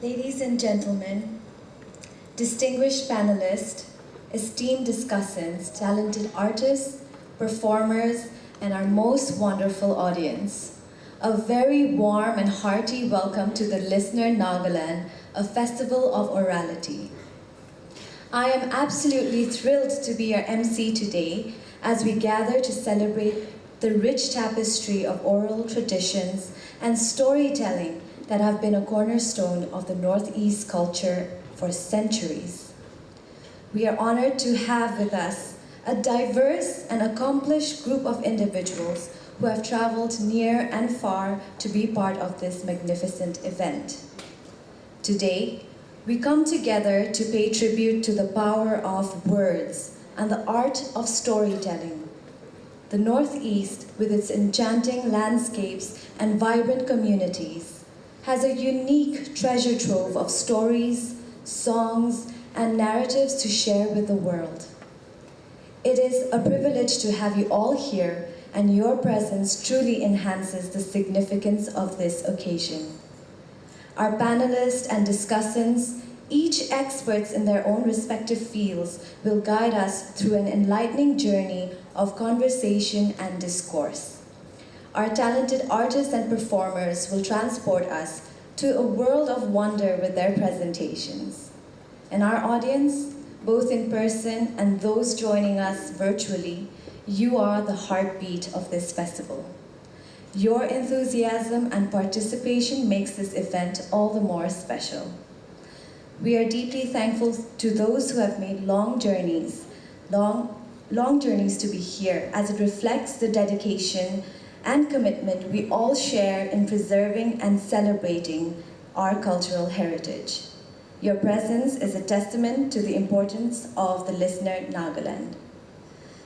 Ladies and gentlemen, distinguished panelists, esteemed discussants, talented artists, performers, and our most wonderful audience, a very warm and hearty welcome to the Listener Nagaland, a festival of orality. I am absolutely thrilled to be your MC today as we gather to celebrate the rich tapestry of oral traditions and storytelling that have been a cornerstone of the Northeast culture for centuries. We are honored to have with us a diverse and accomplished group of individuals who have traveled near and far to be part of this magnificent event. Today, we come together to pay tribute to the power of words and the art of storytelling. The Northeast, with its enchanting landscapes and vibrant communities, has a unique treasure trove of stories, songs, and narratives to share with the world. It is a privilege to have you all here, and your presence truly enhances the significance of this occasion. Our panelists and discussants, each experts in their own respective fields, will guide us through an enlightening journey of conversation and discourse. Our talented artists and performers will transport us to a world of wonder with their presentations. And our audience, both in person and those joining us virtually, you are the heartbeat of this festival. Your enthusiasm and participation makes this event all the more special. We are deeply thankful to those who have made long journeys to be here, as it reflects the dedication and commitment we all share in preserving and celebrating our cultural heritage. Your presence is a testament to the importance of the Listener Nagaland.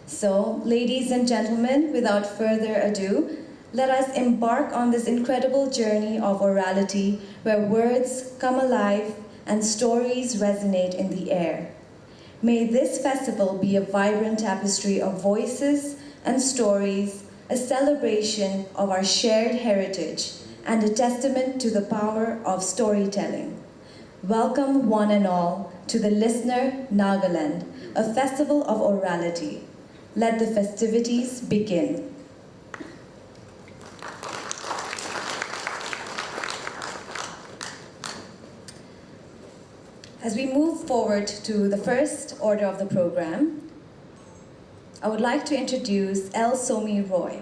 So, ladies and gentlemen, without further ado, let us embark on this incredible journey of orality where words come alive and stories resonate in the air. May this festival be a vibrant tapestry of voices and stories, a celebration of our shared heritage, and a testament to the power of storytelling. Welcome one and all to the Listener Nagaland, a festival of orality. Let the festivities begin. As we move forward to the first order of the program, I would like to introduce L. Somi Roy.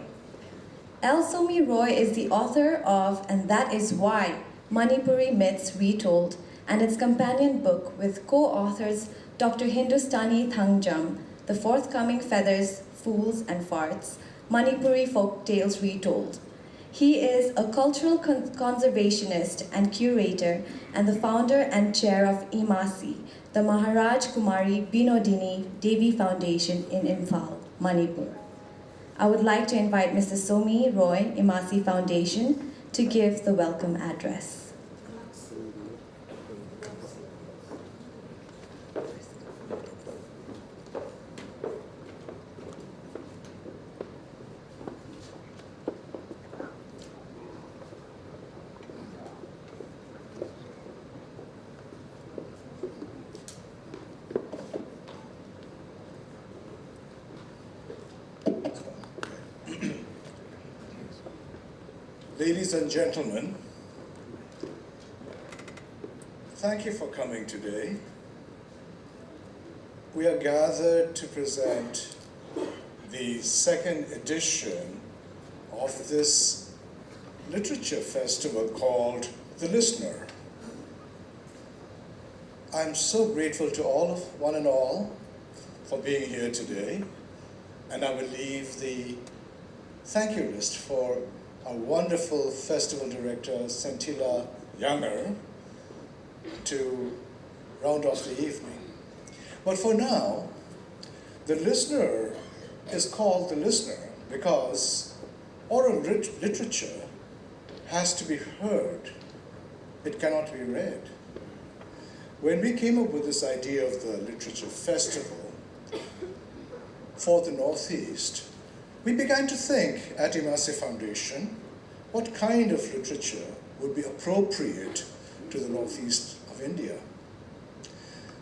L. Somi Roy is the author of And That Is Why, Manipuri Myths Retold, and its companion book with co-authors Dr. Hindustani Thangjam, The Forthcoming Feathers, Fools and Farts, Manipuri Folk Tales Retold. He is a cultural conservationist and curator and the founder and chair of Imasi, the Maharaj Kumari Binodini Devi Foundation in Imphal, Manipur. I would like to invite Mr. Somi Roy, Imasi Foundation, to give the welcome address. Ladies and gentlemen, thank you for coming today. We are gathered to present the second edition of this literature festival called The Listener. I'm so grateful to one and all for being here today, and I will leave the thank you list for our wonderful festival director, Sentila Younger, to round off the evening. But for now, the listener is called the listener because oral literature has to be heard. It cannot be read. When we came up with this idea of the literature festival for the Northeast, we began to think at Imasi Foundation what kind of literature would be appropriate to the northeast of India.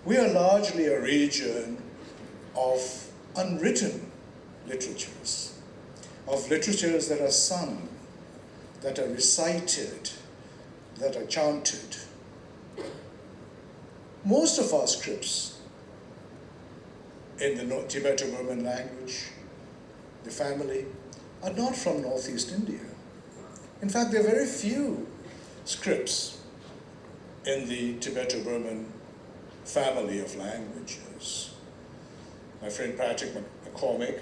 We are largely a region of unwritten literatures, of literatures that are sung, that are recited, that are chanted. Most of our scripts in the Tibeto-Burman language, the family, are not from northeast India. In fact, there are very few scripts in the Tibeto-Burman family of languages. My friend Patrick McCormick,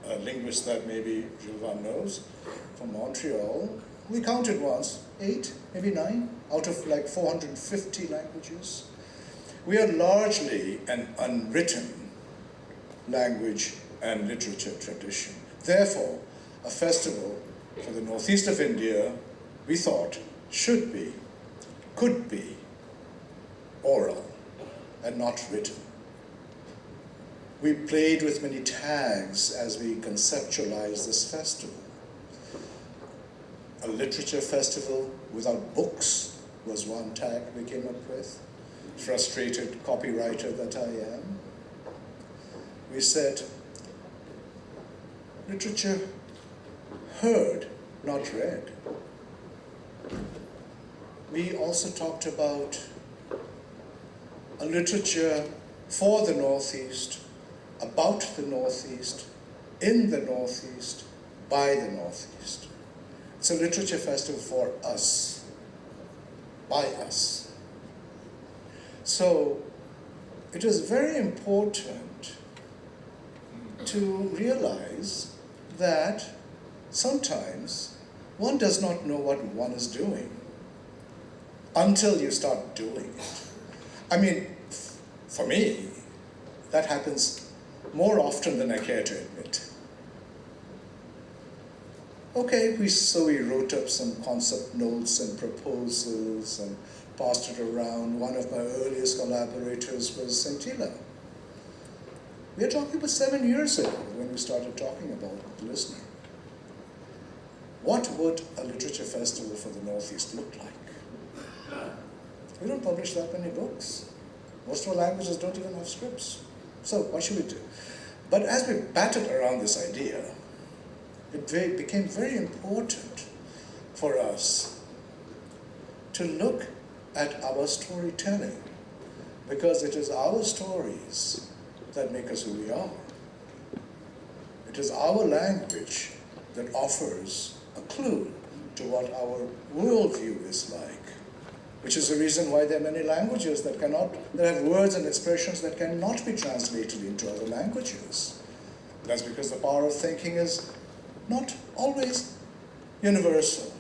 a linguist that maybe Gilvan knows, from Montreal, we counted once, 8, maybe 9, out of like 450 languages. We are largely an unwritten language and literature tradition. Therefore, a festival for the northeast of India, we thought, should be, could be, oral and not written. We played with many tags as we conceptualized this festival. A literature festival without books was one tag we came up with. Frustrated copywriter that I am. We said, literature heard, not read. We also talked about a literature for the Northeast, about the Northeast, in the Northeast, by the Northeast. It's a literature festival for us, by us. So it is very important to realize that sometimes one does not know what one is doing until you start doing it. I mean, for me, that happens more often than I care to admit. Okay, so we wrote up some concept notes and proposals and passed it around. One of my earliest collaborators was Sentila. We are talking about 7 years ago when we started talking about the listener. What would a literature festival for the Northeast look like? We don't publish that many books. Most of our languages don't even have scripts. So what should we do? But as we batted around this idea, it became very important for us to look at our storytelling, because it is our stories that make us who we are. It is our language that offers a clue to what our worldview is like, which is the reason why there are many languages that have words and expressions that cannot be translated into other languages. That's because the power of thinking is not always universal.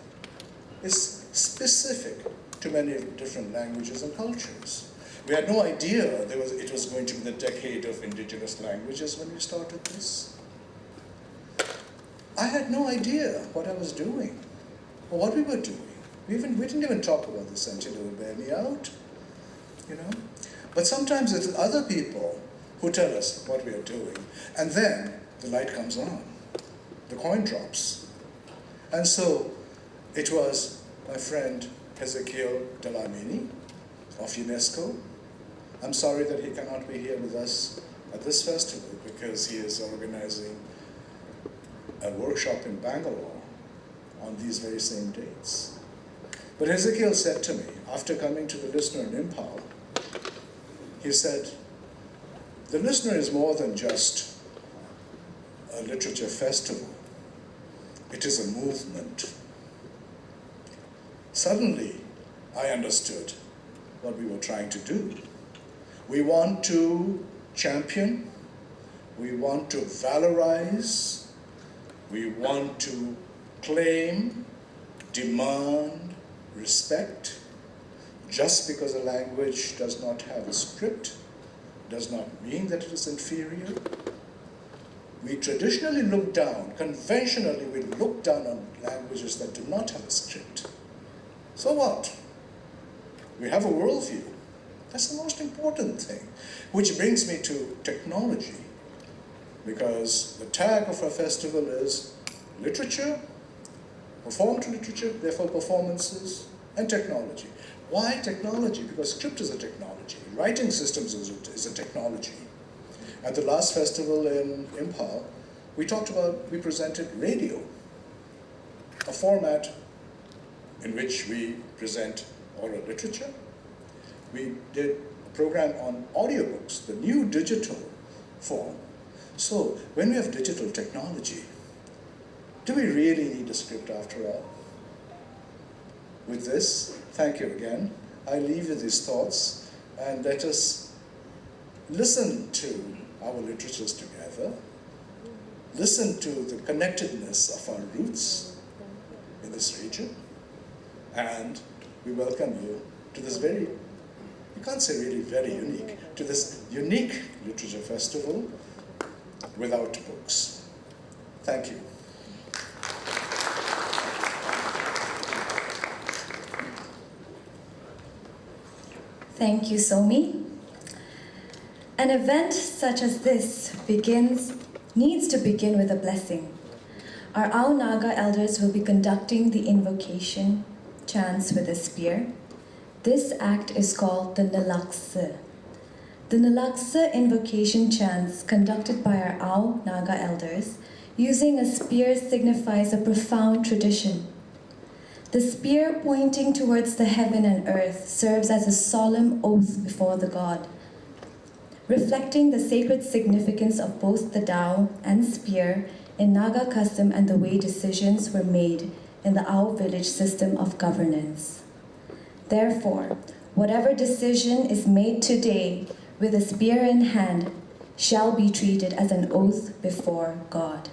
It's specific to many different languages and cultures. We had no idea it was going to be the decade of indigenous languages when we started this. I had no idea what I was doing or what we were doing. We didn't even talk about the Sentila would bear me out, you know. But sometimes it's other people who tell us what we are doing, and then the light comes on, the coin drops. And so it was my friend Ezekiel Delamini of UNESCO. I'm sorry that he cannot be here with us at this festival because he is organizing a workshop in Bangalore on these very same dates. But Ezekiel said to me, after coming to the listener in Impal, he said, the listener is more than just a literature festival. It is a movement. Suddenly, I understood what we were trying to do. We want to champion, we want to valorize, we want to claim, demand, respect. Just because a language does not have a script does not mean that it is inferior. We traditionally look down, conventionally we look down on languages that do not have a script. So what? We have a worldview. That's the most important thing. Which brings me to technology, because the tag of our festival is literature, performed literature, therefore performances, and technology. Why technology? Because script is a technology. Writing systems is a technology. At the last festival in Imphal, we presented radio, a format in which we present oral literature. We did a program on audiobooks, the new digital form. So when we have digital technology, do we really need a script after all? With this, thank you again. I leave you these thoughts, and let us listen to our literatures together, listen to the connectedness of our roots in this region, and we welcome you to this very, you can't say really very unique, to this unique literature festival without books. Thank you. Thank you, Somi. An event such as this needs to begin with a blessing. Our Ao Naga elders will be conducting the invocation chants with a spear. This act is called the Nalaksa. The Nalaksa invocation chants conducted by our Ao Naga elders using a spear signifies a profound tradition. The spear pointing towards the heaven and earth serves as a solemn oath before the god, reflecting the sacred significance of both the dao and spear in Naga custom and the way decisions were made in the Ao village system of governance. Therefore, whatever decision is made today with a spear in hand shall be treated as an oath before God.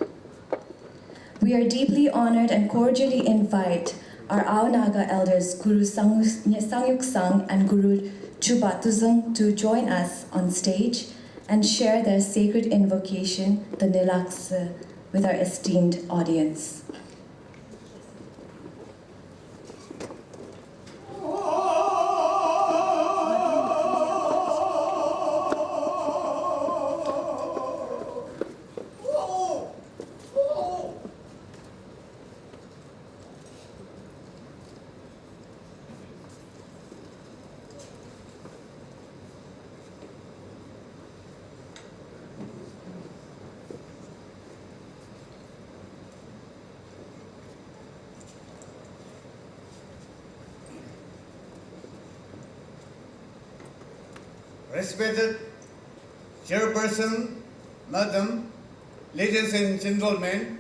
We are deeply honored and cordially invite our Ao Naga elders, Guru Sangyusang and Guru Chubatozung, to join us on stage and share their sacred invocation, the Nilaksa, with our esteemed audience. Respected Chairperson, Madam, ladies and gentlemen,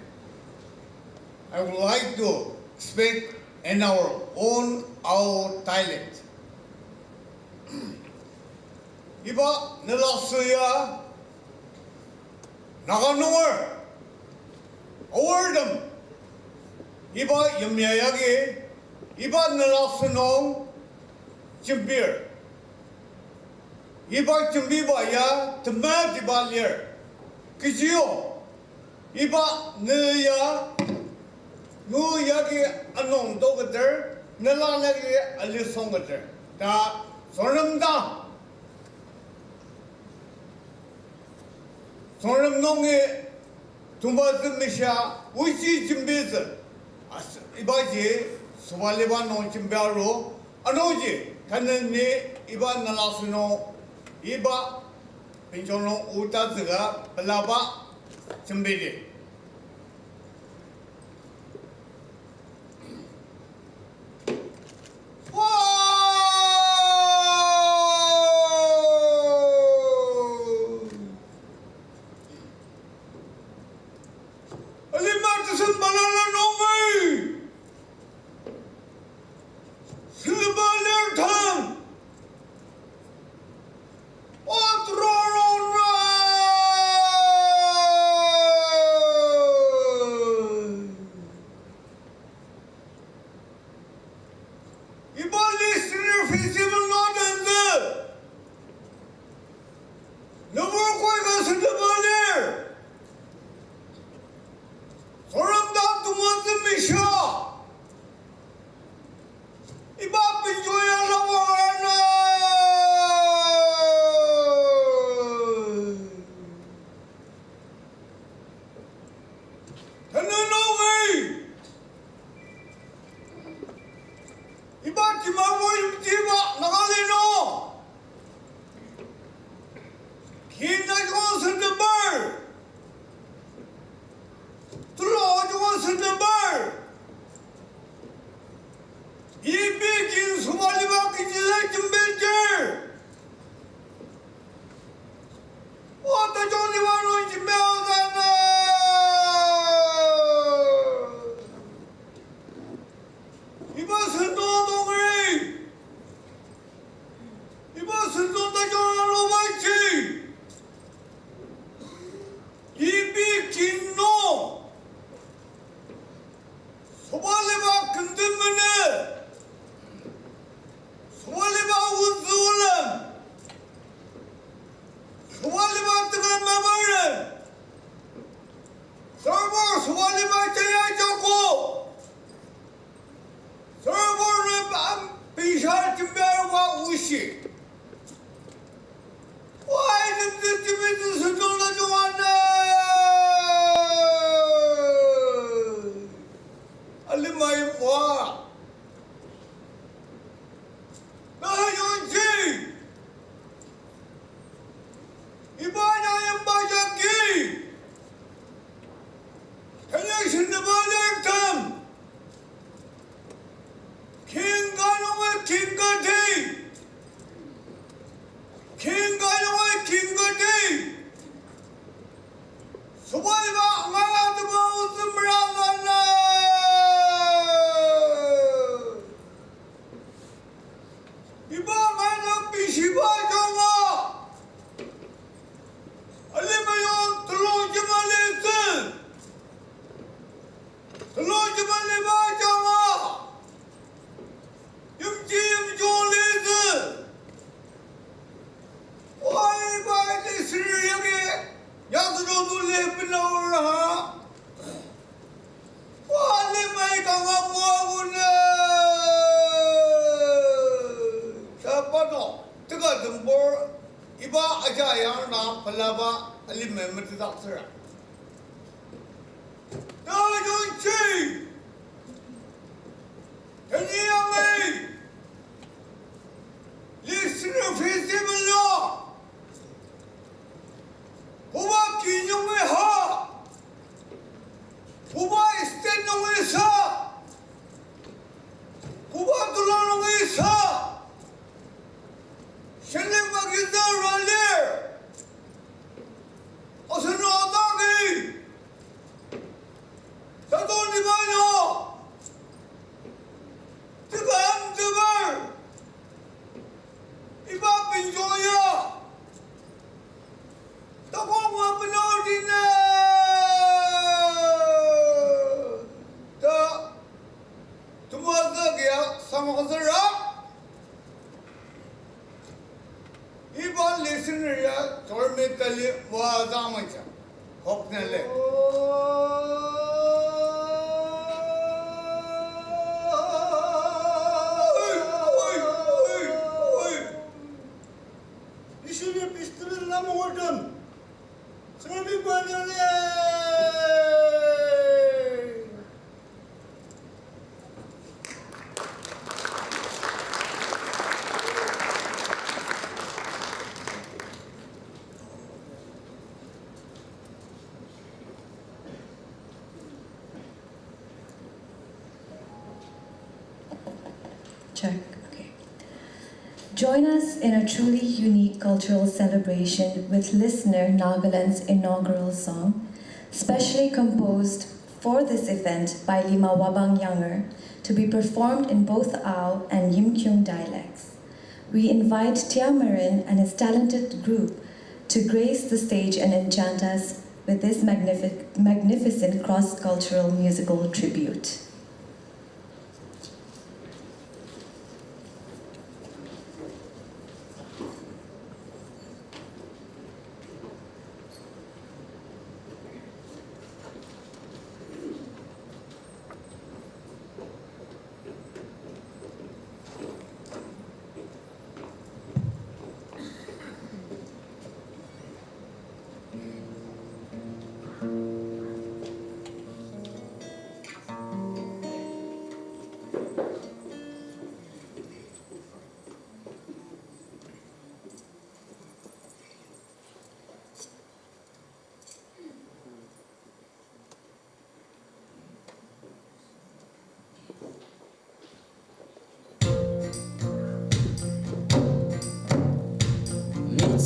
I would like to speak in our own Ao dialect. Iba nilasuya Nagalanland awardum Iba yamyayagi Iba nilasunong chimbir Iba chumbiba ya temat iba lier kisio Iba nilya nuyagi anong dogater nilalagi alisongater ta sonamda sonamnonge tumbazu misha uchi chimbiza ibaji swaliba non chimbaro anoji kanne iba nalasuno iba pinjono utazuga palaba chimbidi Iba Check. Okay. Join us in a truly unique cultural celebration with listener Nagaland's inaugural song, specially composed for this event by Lima Wabang Younger, to be performed in both Ao and Yimkyung dialects. We invite Tiameren and his talented group to grace the stage and enchant us with this magnificent cross-cultural musical tribute.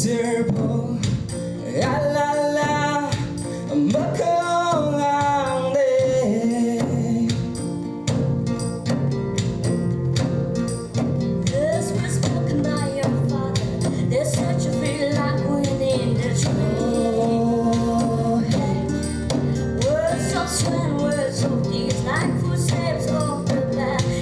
Turbo, la la la, makong ang day. This was spoken by your father. There's such a feel like winning the joy. Words of sweat, words of tears, like footsteps of the past.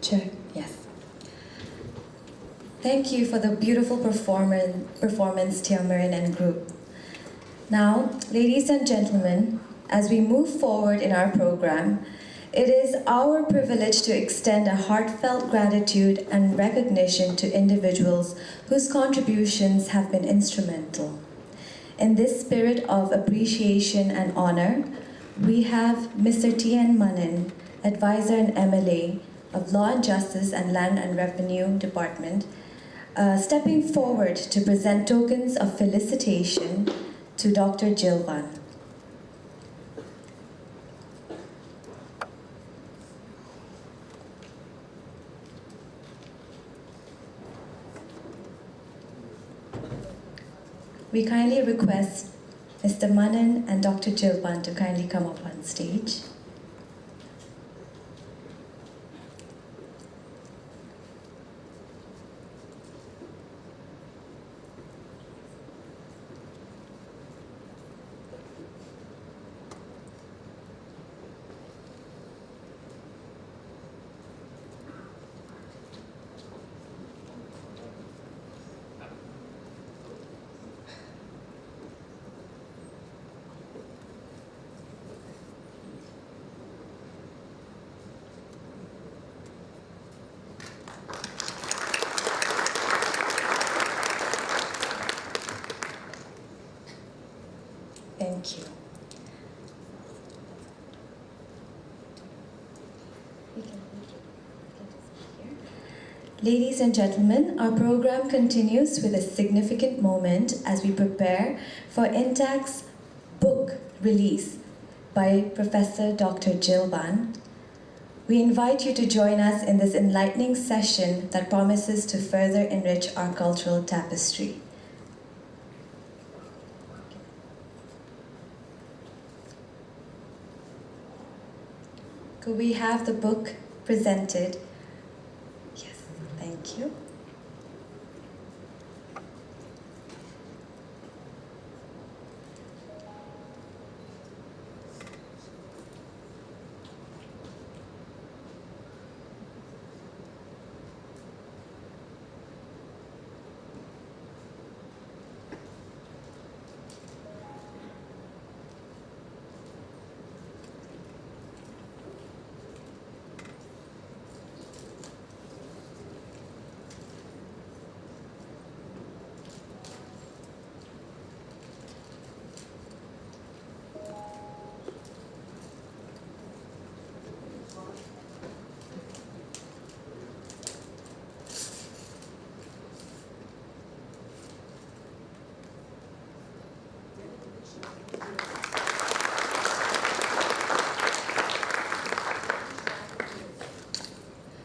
Check, yes. Thank you for the beautiful performance, Tiameren and group. Now, ladies and gentlemen, as we move forward in our program, it is our privilege to extend a heartfelt gratitude and recognition to individuals whose contributions have been instrumental. In this spirit of appreciation and honor, we have Mr. T.N. Mannen, Advisor and MLA of Law and Justice and Land and Revenue Department, stepping forward to present tokens of felicitation to Dr. Gilvan. We kindly request Mr. Mannen and Dr. Gilvan to kindly come up on stage. Ladies and gentlemen, our program continues with a significant moment as we prepare for Intach's book release by Professor Dr. Gilvan. We invite you to join us in this enlightening session that promises to further enrich our cultural tapestry. Could we have the book presented? Yes, thank you.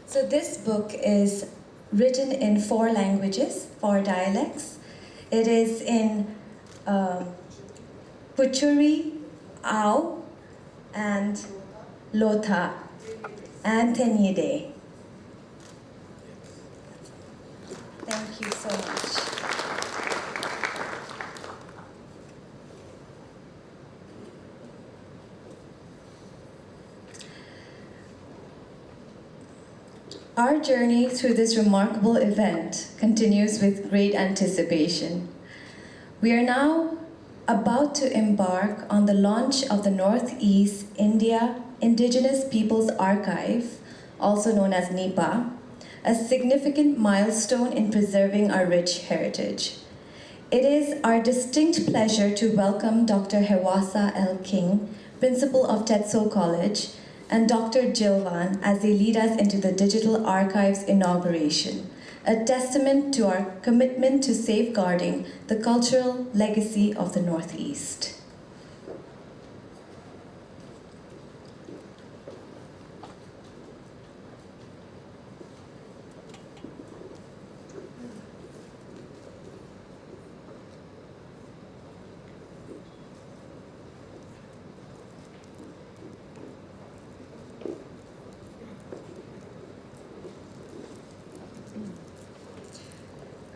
So this book is written in 4 languages, 4 dialects. It is in Puchuri, Ao, and Lotha, and Tenyide. Thank you so much. Our journey through this remarkable event continues with great anticipation. We are now about to embark on the launch of the Northeast India Indigenous Peoples Archive, also known as NEIIPA, a significant milestone in preserving our rich heritage. It is our distinct pleasure to welcome Dr. Hewasa L. King, Principal of Tetso College, and Dr. Gilvan as they lead us into the Digital Archive's inauguration, a testament to our commitment to safeguarding the cultural legacy of the Northeast.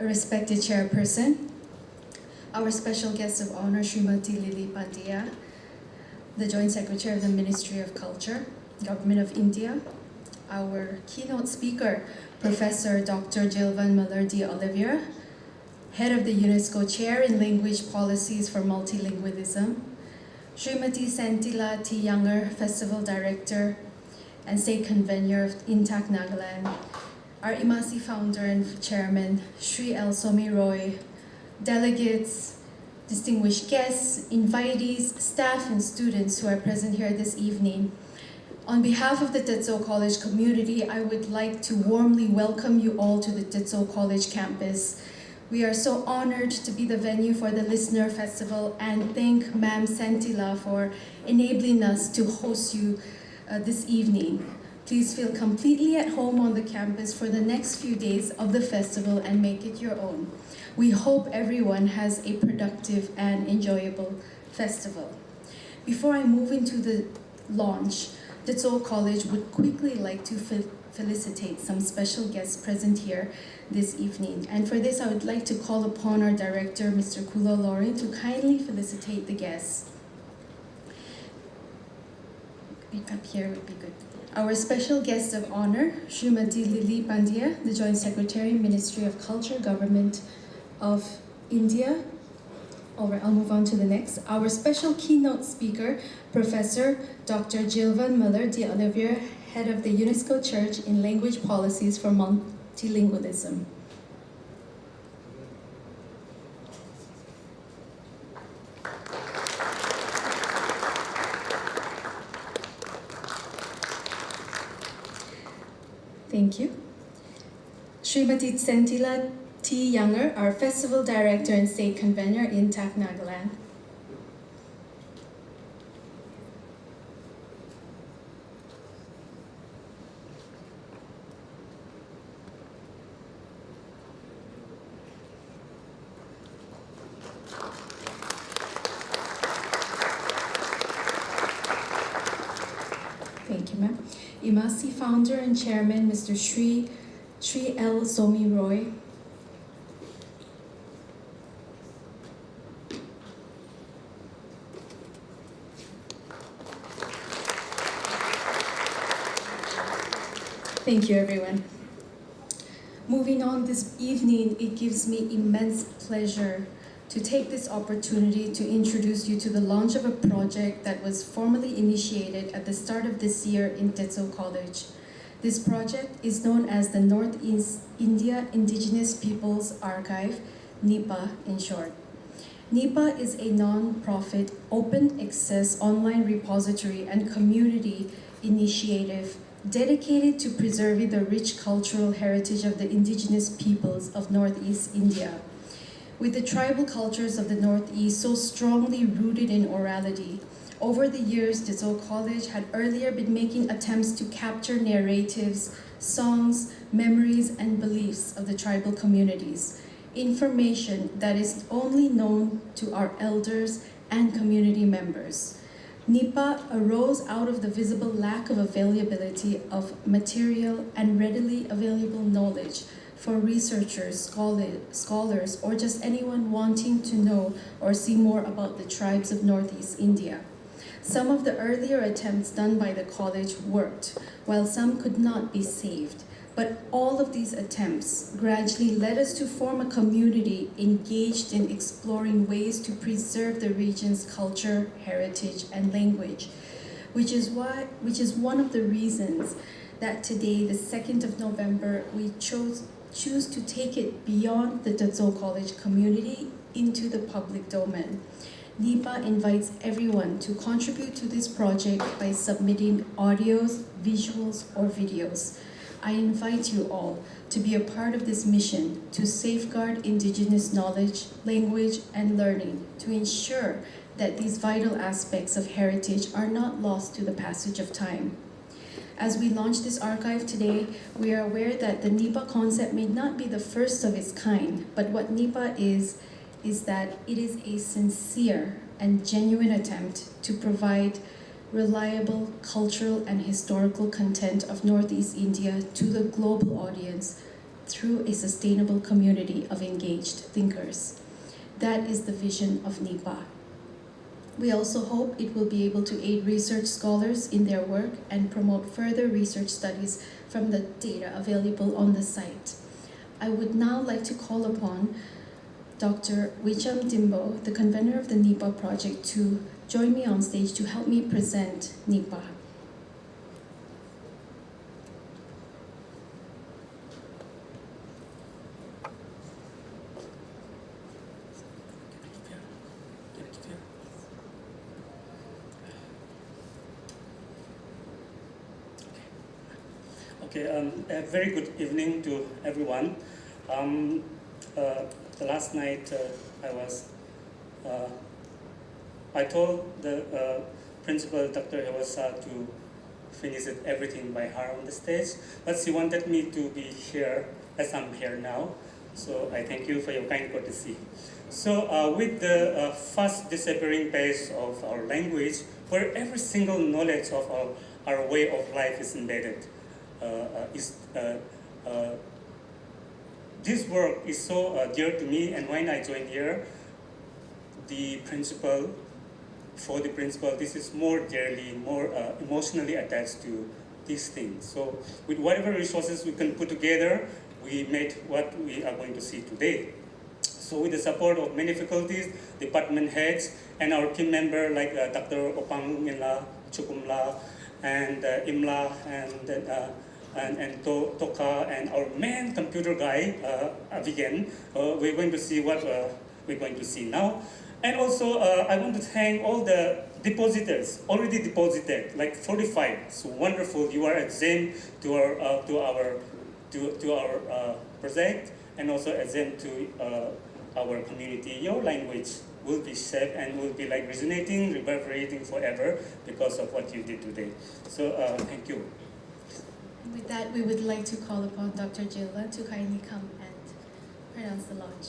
A respected chairperson, our special guest of honor, Srimati Lily Pandya, the Joint Secretary of the Ministry of Culture, Government of India, our keynote speaker, Professor Dr. Gilvan Müller de Oliveira, Head of the UNESCO Chair in Language Policies for Multilingualism, Srimati Sentila T. Younger, Festival Director and State Convener of Intach, Nagaland, our Imasi founder and chairman, Sri L. Somi Roy, delegates, distinguished guests, invitees, staff, and students who are present here this evening. On behalf of the Tetso College community, I would like to warmly welcome you all to the Tetso College campus. We are so honored to be the venue for the Listener Festival and thank Ma'am Sentila for enabling us to host you this evening. Please feel completely at home on the campus for the next few days of the festival and make it your own. We hope everyone has a productive and enjoyable festival. Before I move into the launch, Tetso College would quickly like to felicitate some special guests present here this evening. And for this, I would like to call upon our director, Mr. Kvulo, to kindly felicitate the guests. Up here would be good. Our special guest of honor, Srimati Lily Pandya, the Joint Secretary, Ministry of Culture, Government of India. All right, I'll move on to the next. Our special keynote speaker, Professor Dr. Gilvan Müller de Oliveira, Head of the UNESCO Church in Language Policies for Multilingualism. Thank you. Srimati Sentila T. Younger, our Festival Director and State Convener in Intach, Nagaland. Thank you, ma'am. Imasi founder and chairman, Mr. Sri L. Somi Roy. Thank you, everyone. Moving on this evening, it gives me immense pleasure to take this opportunity to introduce you to the launch of a project that was formally initiated at the start of this year in Tetso College. This project is known as the Northeast India Indigenous Peoples Archive, NEIIPA in short. NEIIPA is a non-profit, open-access online repository and community initiative dedicated to preserving the rich cultural heritage of the indigenous peoples of Northeast India. With the tribal cultures of the Northeast so strongly rooted in orality, over the years, Tetso College had earlier been making attempts to capture narratives, songs, memories, and beliefs of the tribal communities, information that is only known to our elders and community members. NEIIPA arose out of the visible lack of availability of material and readily available knowledge for researchers, scholars, or just anyone wanting to know or see more about the tribes of Northeast India. Some of the earlier attempts done by the college worked, while some could not be saved. But all of these attempts gradually led us to form a community engaged in exploring ways to preserve the region's culture, heritage, and language, which is one of the reasons that today, the 2nd of November, we choose to take it beyond the Tetso College community into the public domain. NEIIPA invites everyone to contribute to this project by submitting audios, visuals, or videos. I invite you all to be a part of this mission to safeguard Indigenous knowledge, language, and learning to ensure that these vital aspects of heritage are not lost to the passage of time. As we launch this archive today, we are aware that the NEIIPA concept may not be the first of its kind, but what NEIIPA is that it is a sincere and genuine attempt to provide reliable cultural and historical content of Northeast India to the global audience through a sustainable community of engaged thinkers. That is the vision of NEIIPA. We also hope it will be able to aid research scholars in their work and promote further research studies from the data available on the site. I would now like to call upon Dr. Wicham Dimbo, the convener of the NEIIPA project, to join me on stage to help me present NEIIPA. Okay, a very good evening to everyone. The last night I told the principal, Dr. Hewasa, to finish everything by her on the stage, but she wanted me to be here as I'm here now. So I thank you for your kind courtesy. So with the fast disappearing pace of our language, where every single knowledge of our way of life is embedded, this work is so dear to me, and when I joined here, for the principal, this is more dearly, more emotionally attached to these things. So with whatever resources we can put together, we made what we are going to see today. So with the support of many faculties, department heads, and our team member like Dr. Opang Minla, Chukumla, and Imla, and Toka, and our main computer guy, Avigan. We're going to see what we're going to see now. And also, I want to thank all the depositors already deposited, like 45. So wonderful! You are exempt to our project, and also exempt to our community. Your language will be safe and will be like resonating, reverberating forever because of what you did today. So thank you. With that, we would like to call upon Dr. Gilvan to kindly come and pronounce the launch.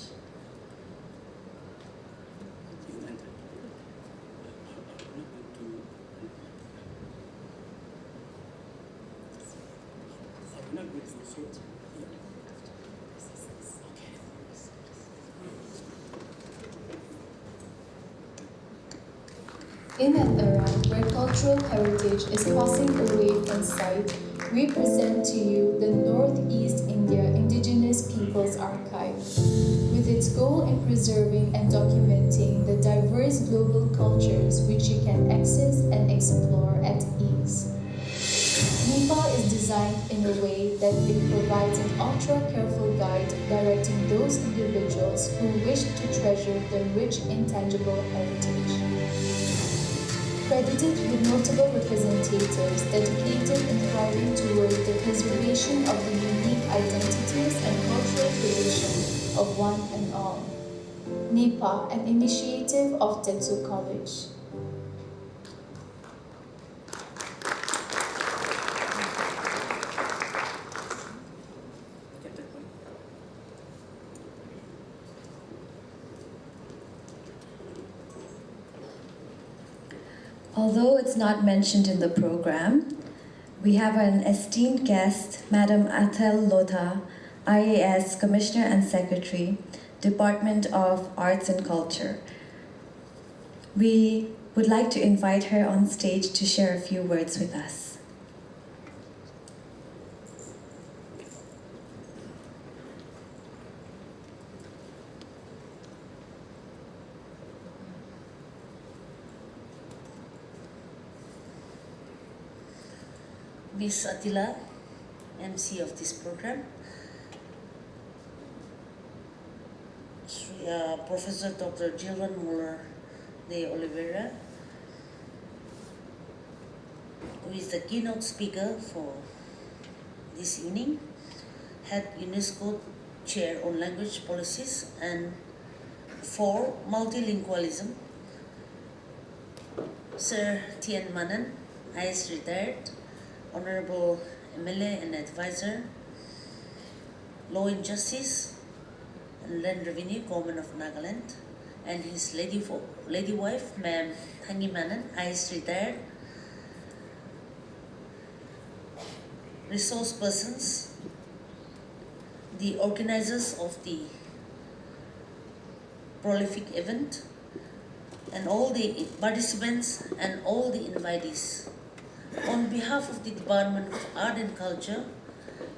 In an era where cultural heritage is passing away from sight, we present to you the Northeast India Indigenous Peoples Archive, with its goal in preserving and documenting the diverse global cultures which you can access and explore at ease. NEIIPA is designed in a way that it provides an ultra-careful guide directing those individuals who wish to treasure the rich intangible heritage. Credited with notable representatives dedicated and thriving towards the preservation of the unique identities and cultural tradition of one and all. NEIIPA, an initiative of Tetso College. Although it's not mentioned in the program, we have an esteemed guest, Madam Athel Lotha, IAS Commissioner and Secretary, Department of Arts and Culture. We would like to invite her on stage to share a few words with us. Miss Atila, MC of this program, Professor Dr. Gilvan Müller de Oliviera, who is the keynote speaker for this evening, Head UNESCO Chair on Language Policies and for Multilingualism, Sir Mannen, IAS retired, Honorable MLA and Advisor, Law and Justice and Land Revenue, Government of Nagaland, and his lady wife, Ma'am Mannen, IAS retired, resource persons, the organizers of the prolific event, and all the participants and all the invitees. On behalf of the Department of Art and Culture,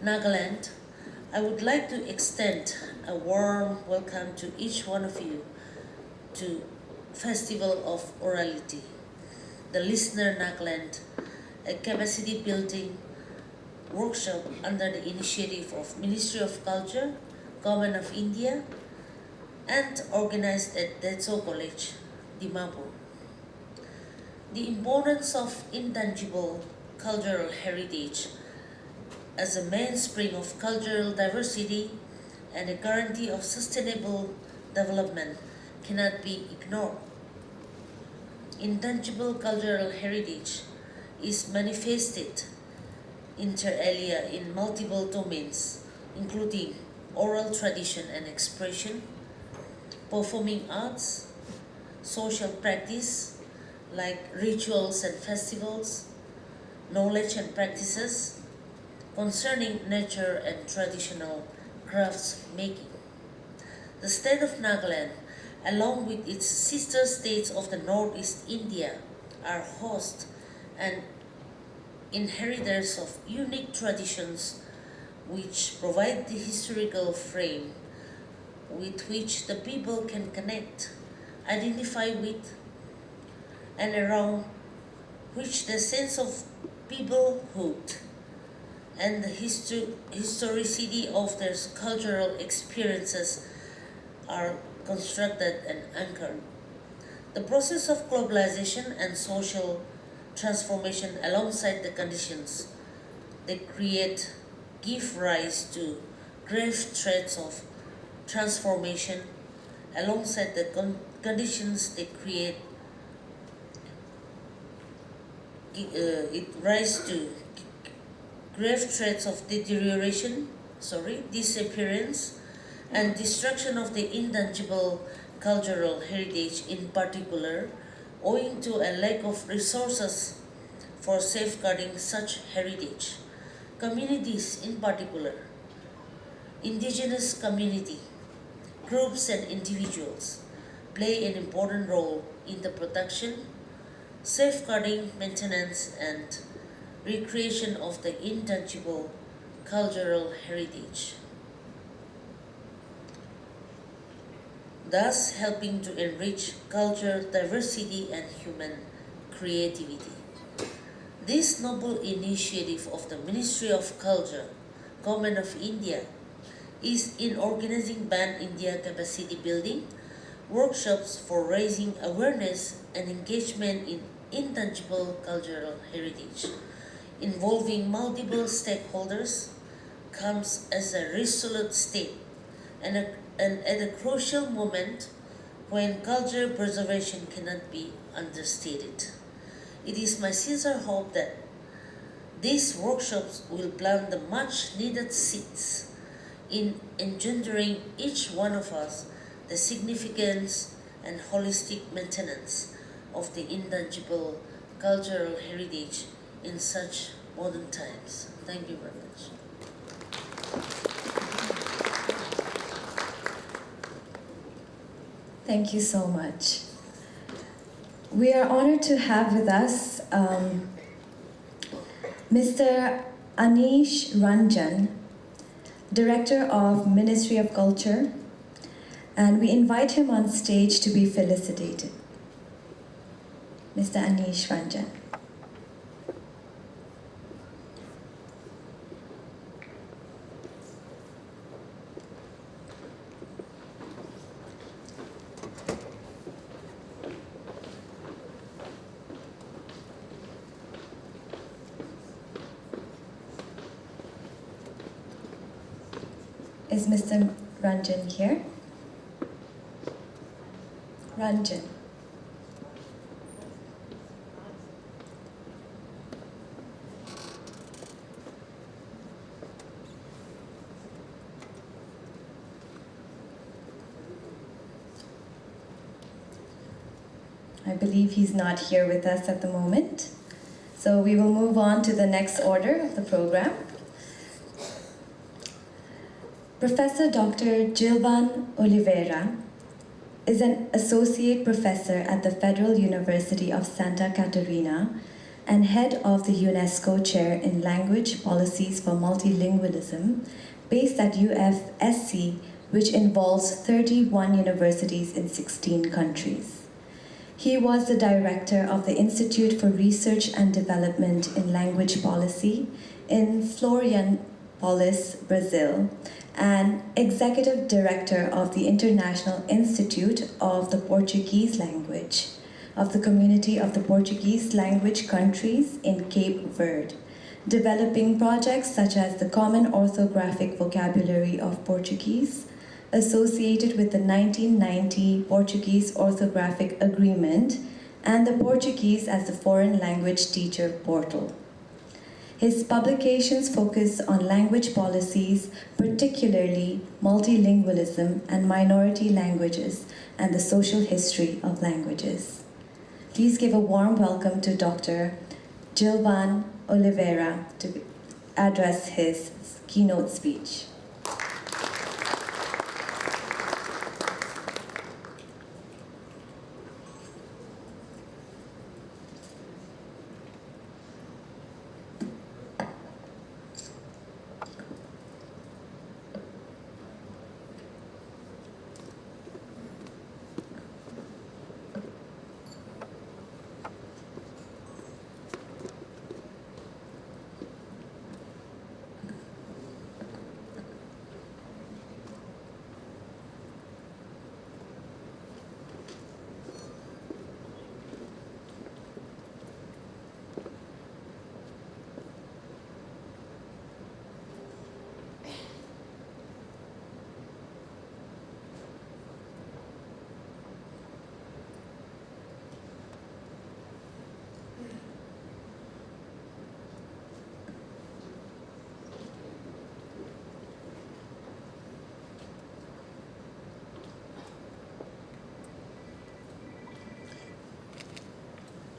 Nagaland, I would like to extend a warm welcome to each one of you to Festival of Orality, the Listener Nagaland, a capacity building workshop under the initiative of Ministry of Culture, Government of India, and organized at Tetso College, Dimapur. The importance of intangible cultural heritage as a mainspring of cultural diversity and a guarantee of sustainable development cannot be ignored. Intangible cultural heritage is manifested inter alia in multiple domains, including oral tradition and expression, performing arts, social practice, like rituals and festivals, knowledge and practices concerning nature and traditional crafts making. The state of Nagaland, along with its sister states of the Northeast India, are host and inheritors of unique traditions which provide the historical frame with which the people can connect, identify with, and around which the sense of peoplehood and the historicity of their cultural experiences are constructed and anchored. The process of globalization and social transformation alongside the conditions they create give rise to grave threats of transformation alongside the conditions they create it rise to grave threats of disappearance and destruction of the intangible cultural heritage, in particular owing to a lack of resources for safeguarding such heritage. Communities, in particular indigenous community groups and individuals, play an important role in the protection, safeguarding, maintenance and recreation of the intangible cultural heritage, thus helping to enrich cultural diversity and human creativity. This noble initiative of the Ministry of Culture, Government of India, is in organizing Ban India capacity building workshops for raising awareness and engagement in intangible cultural heritage, involving multiple stakeholders, comes as a resolute step and at a crucial moment when culture preservation cannot be understated. It is my sincere hope that these workshops will plant the much needed seeds in engendering each one of us the significance and holistic maintenance of the intangible cultural heritage in such modern times. Thank you very much. Thank you so much. We are honored to have with us Mr. Anish Ranjan, Director of Ministry of Culture, and we invite him on stage to be felicitated. Mr. Anish Ranjan. Is Mr. Ranjan here? Ranjan. I believe he's not here with us at the moment. So we will move on to the next order of the program. Professor Dr. Gilvan Oliviera is an associate professor at the Federal University of Santa Catarina and head of the UNESCO Chair in Language Policies for Multilingualism, based at UFSC, which involves 31 universities in 16 countries. He was the director of the Institute for Research and Development in Language Policy in Florianópolis, Brazil, and executive director of the International Institute of the Portuguese Language of the Community of the Portuguese Language Countries in Cape Verde, developing projects such as the Common Orthographic Vocabulary of Portuguese, associated with the 1990 Portuguese Orthographic Agreement, and the Portuguese as a Foreign Language Teacher Portal. His publications focus on language policies, particularly multilingualism and minority languages, and the social history of languages. Please give a warm welcome to Dr. Gilvan Oliviera to address his keynote speech.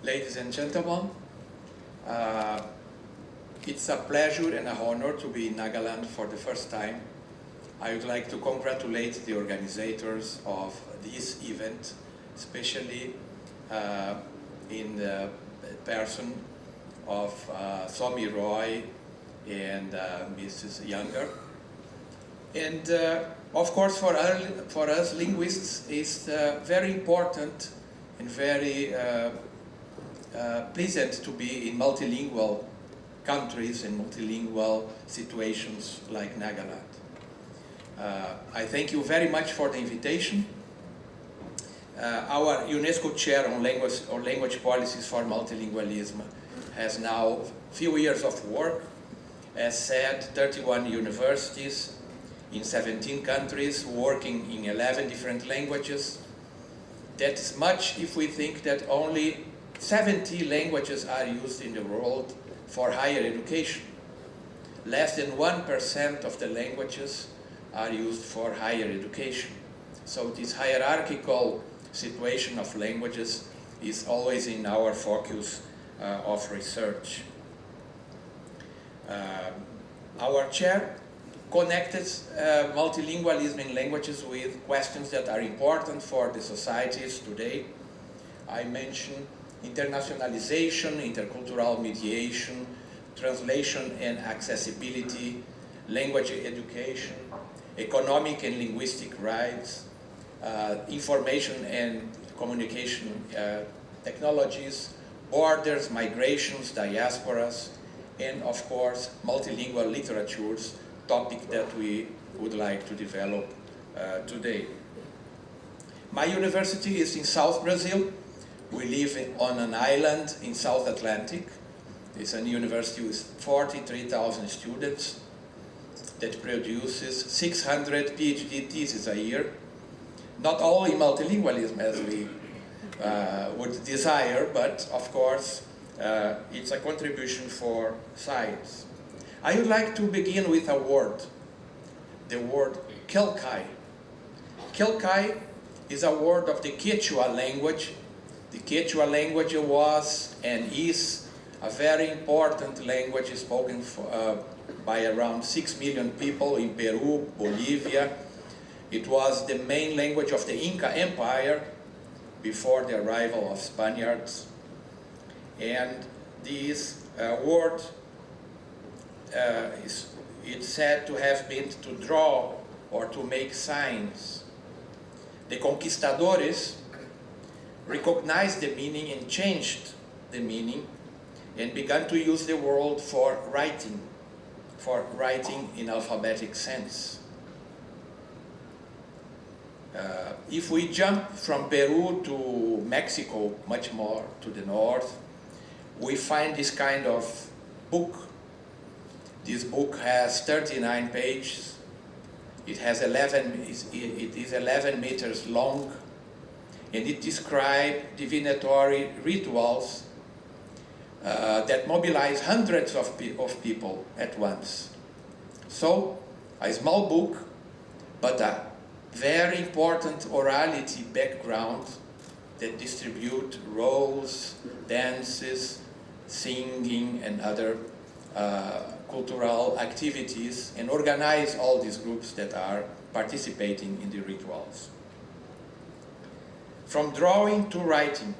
Ladies and gentlemen, it's a pleasure and an honor to be in Nagaland for the first time. I would like to congratulate the organizers of this event, especially in the person of Somi Roy and Mrs. Younger. And of course, for us linguists, it's very important and very pleasant to be in multilingual countries and multilingual situations like Nagaland. I thank you very much for the invitation. Our UNESCO chair on language policies for multilingualism has now a few years of work. As said, 31 universities in 17 countries, working in 11 different languages. That is much if we think that only 70 languages are used in the world for higher education. Less than 1% of the languages are used for higher education. So this hierarchical situation of languages is always in our focus of research. Our chair connected multilingualism in languages with questions that are important for the societies today. I mentioned internationalization, intercultural mediation, translation and accessibility, language education, economic and linguistic rights, information and communication technologies, borders, migrations, diasporas, and of course, multilingual literatures, topic that we would like to develop today. My university is in South Brazil. We live on an island in South Atlantic. It's a university with 43,000 students that produces 600 PhD theses a year. Not all in multilingualism as we would desire, but of course, it's a contribution for science. I would like to begin with a word, the word Kelkai. Kelkai is a word of the Quechua language. The Quechua language was and is a very important language spoken by around 6 million people in Peru, Bolivia. It was the main language of the Inca Empire before the arrival of Spaniards. And this word it's said to have been to draw or to make signs. The conquistadores recognized the meaning and changed the meaning and began to use the word for writing in alphabetic sense. If we jump from Peru to Mexico, much more to the north, we find this kind of book. This book has 39 pages. It is 11 meters long, and it describes divinatory rituals that mobilize hundreds of people at once. So, a small book, but a very important orality background that distribute roles, dances, singing, and other cultural activities, and organize all these groups that are participating in the rituals. From drawing to writing,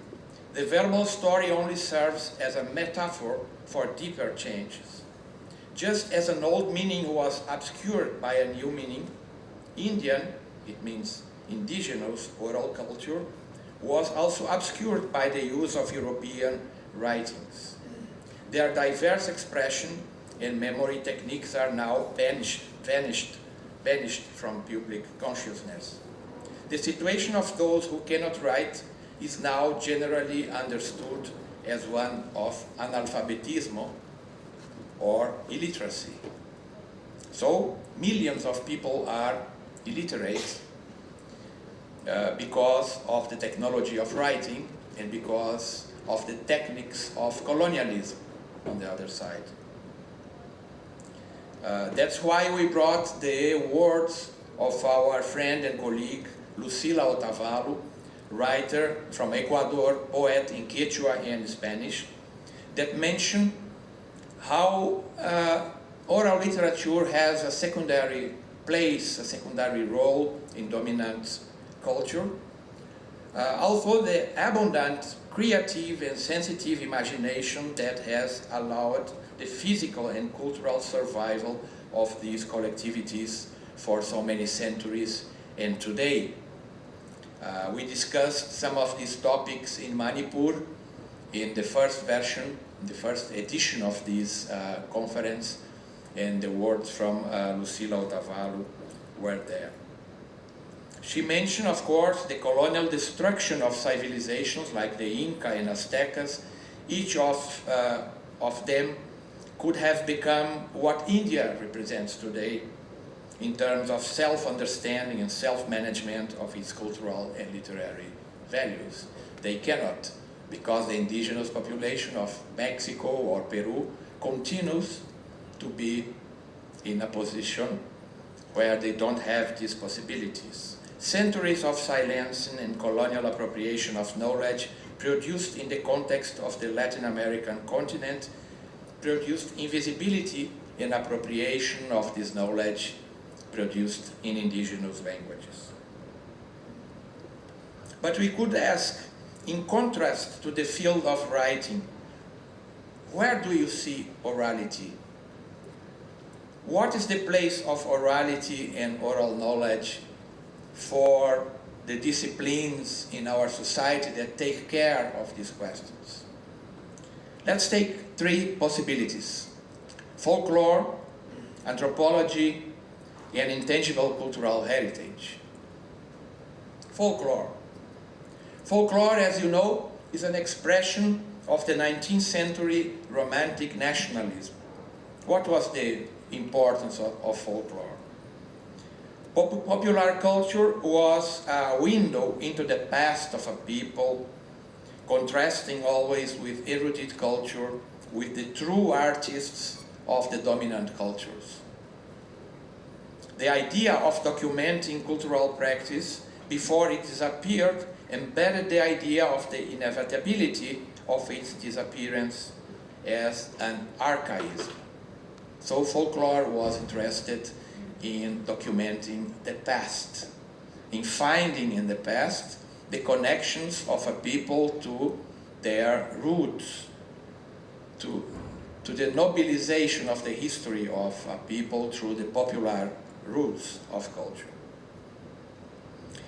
the verbal story only serves as a metaphor for deeper changes. Just as an old meaning was obscured by a new meaning, Indian, it means indigenous oral culture, was also obscured by the use of European writings. Their diverse expression and memory techniques are now vanished from public consciousness. The situation of those who cannot write is now generally understood as one of analphabetismo or illiteracy. So millions of people are illiterate because of the technology of writing and because of the techniques of colonialism on the other side. That's why we brought the words of our friend and colleague Lucila Otavalo, writer from Ecuador, poet in Quechua and Spanish, that mention how oral literature has a secondary place, a secondary role in dominant culture. Although the abundant creative and sensitive imagination that has allowed the physical and cultural survival of these collectivities for so many centuries and today. We discussed some of these topics in Manipur in the first version, the first edition of this conference, and the words from Lucila Otavalo were there. She mentioned, of course, the colonial destruction of civilizations like the Inca and Aztecas. Each of them could have become what India represents today in terms of self-understanding and self-management of its cultural and literary values. They cannot, because the indigenous population of Mexico or Peru continues to be in a position where they don't have these possibilities. Centuries of silence and colonial appropriation of knowledge produced in the context of the Latin American continent produced invisibility and appropriation of this knowledge produced in indigenous languages. But we could ask, in contrast to the field of writing, where do you see orality? What is the place of orality and oral knowledge for the disciplines in our society that take care of these questions? Let's take three possibilities: folklore, anthropology, and intangible cultural heritage. Folklore. Folklore, as you know, is an expression of the 19th century romantic nationalism. What was the importance of folklore? Popular culture was a window into the past of a people, contrasting always with erudite culture, with the true artists of the dominant cultures. The idea of documenting cultural practice before it disappeared embedded the idea of the inevitability of its disappearance as an archaism. So folklore was interested in documenting the past, in finding in the past the connections of a people to their roots, to the nobilization of the history of a people through the popular roots of culture.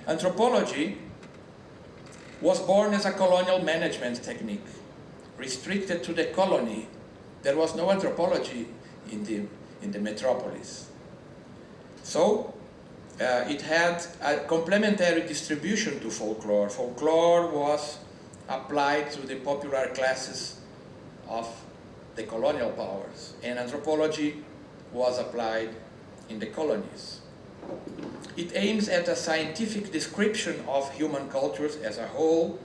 Anthropology was born as a colonial management technique, restricted to the colony. There was no anthropology in the metropolis. So it had a complementary distribution to folklore. Folklore was applied to the popular classes of the colonial powers, and anthropology was applied in the colonies. It aims at a scientific description of human cultures as a whole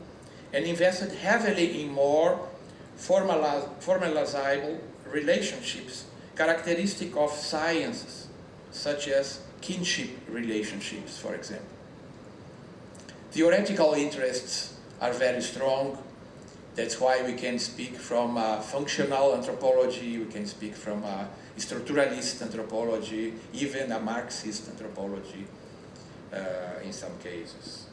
and invested heavily in more formalizable relationships characteristic of sciences, such as kinship relationships, for example. Theoretical interests are very strong. That's why we can speak from functional anthropology, we can speak from structuralist anthropology, even a Marxist anthropology in some cases.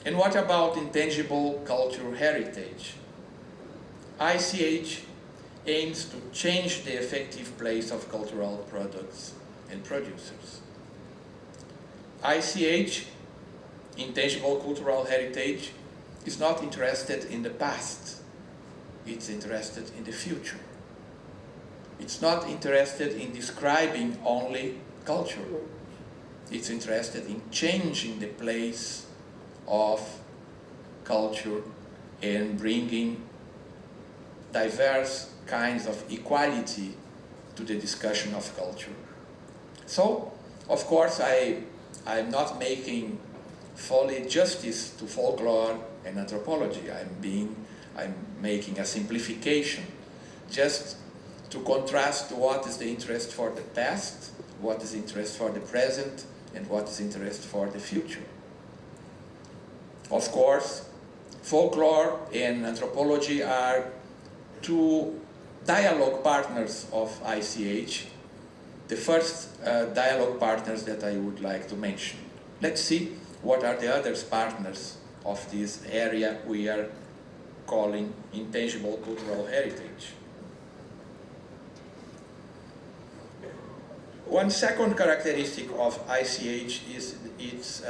And what about intangible cultural heritage? ICH aims to change the effective place of cultural products and producers. ICH, intangible cultural heritage, is not interested in the past, it's interested in the future. It's not interested in describing only culture. It's interested in changing the place of culture and bringing diverse kinds of equality to the discussion of culture. So, of course, I'm not making fully justice to folklore and anthropology. I'm making a simplification, just to contrast what is the interest for the past, what is interest for the present, and what is interest for the future. Of course, folklore and anthropology are two dialogue partners of ICH, the first dialogue partners that I would like to mention. Let's see what are the other partners of this area we are calling intangible cultural heritage. One second characteristic of ICH is its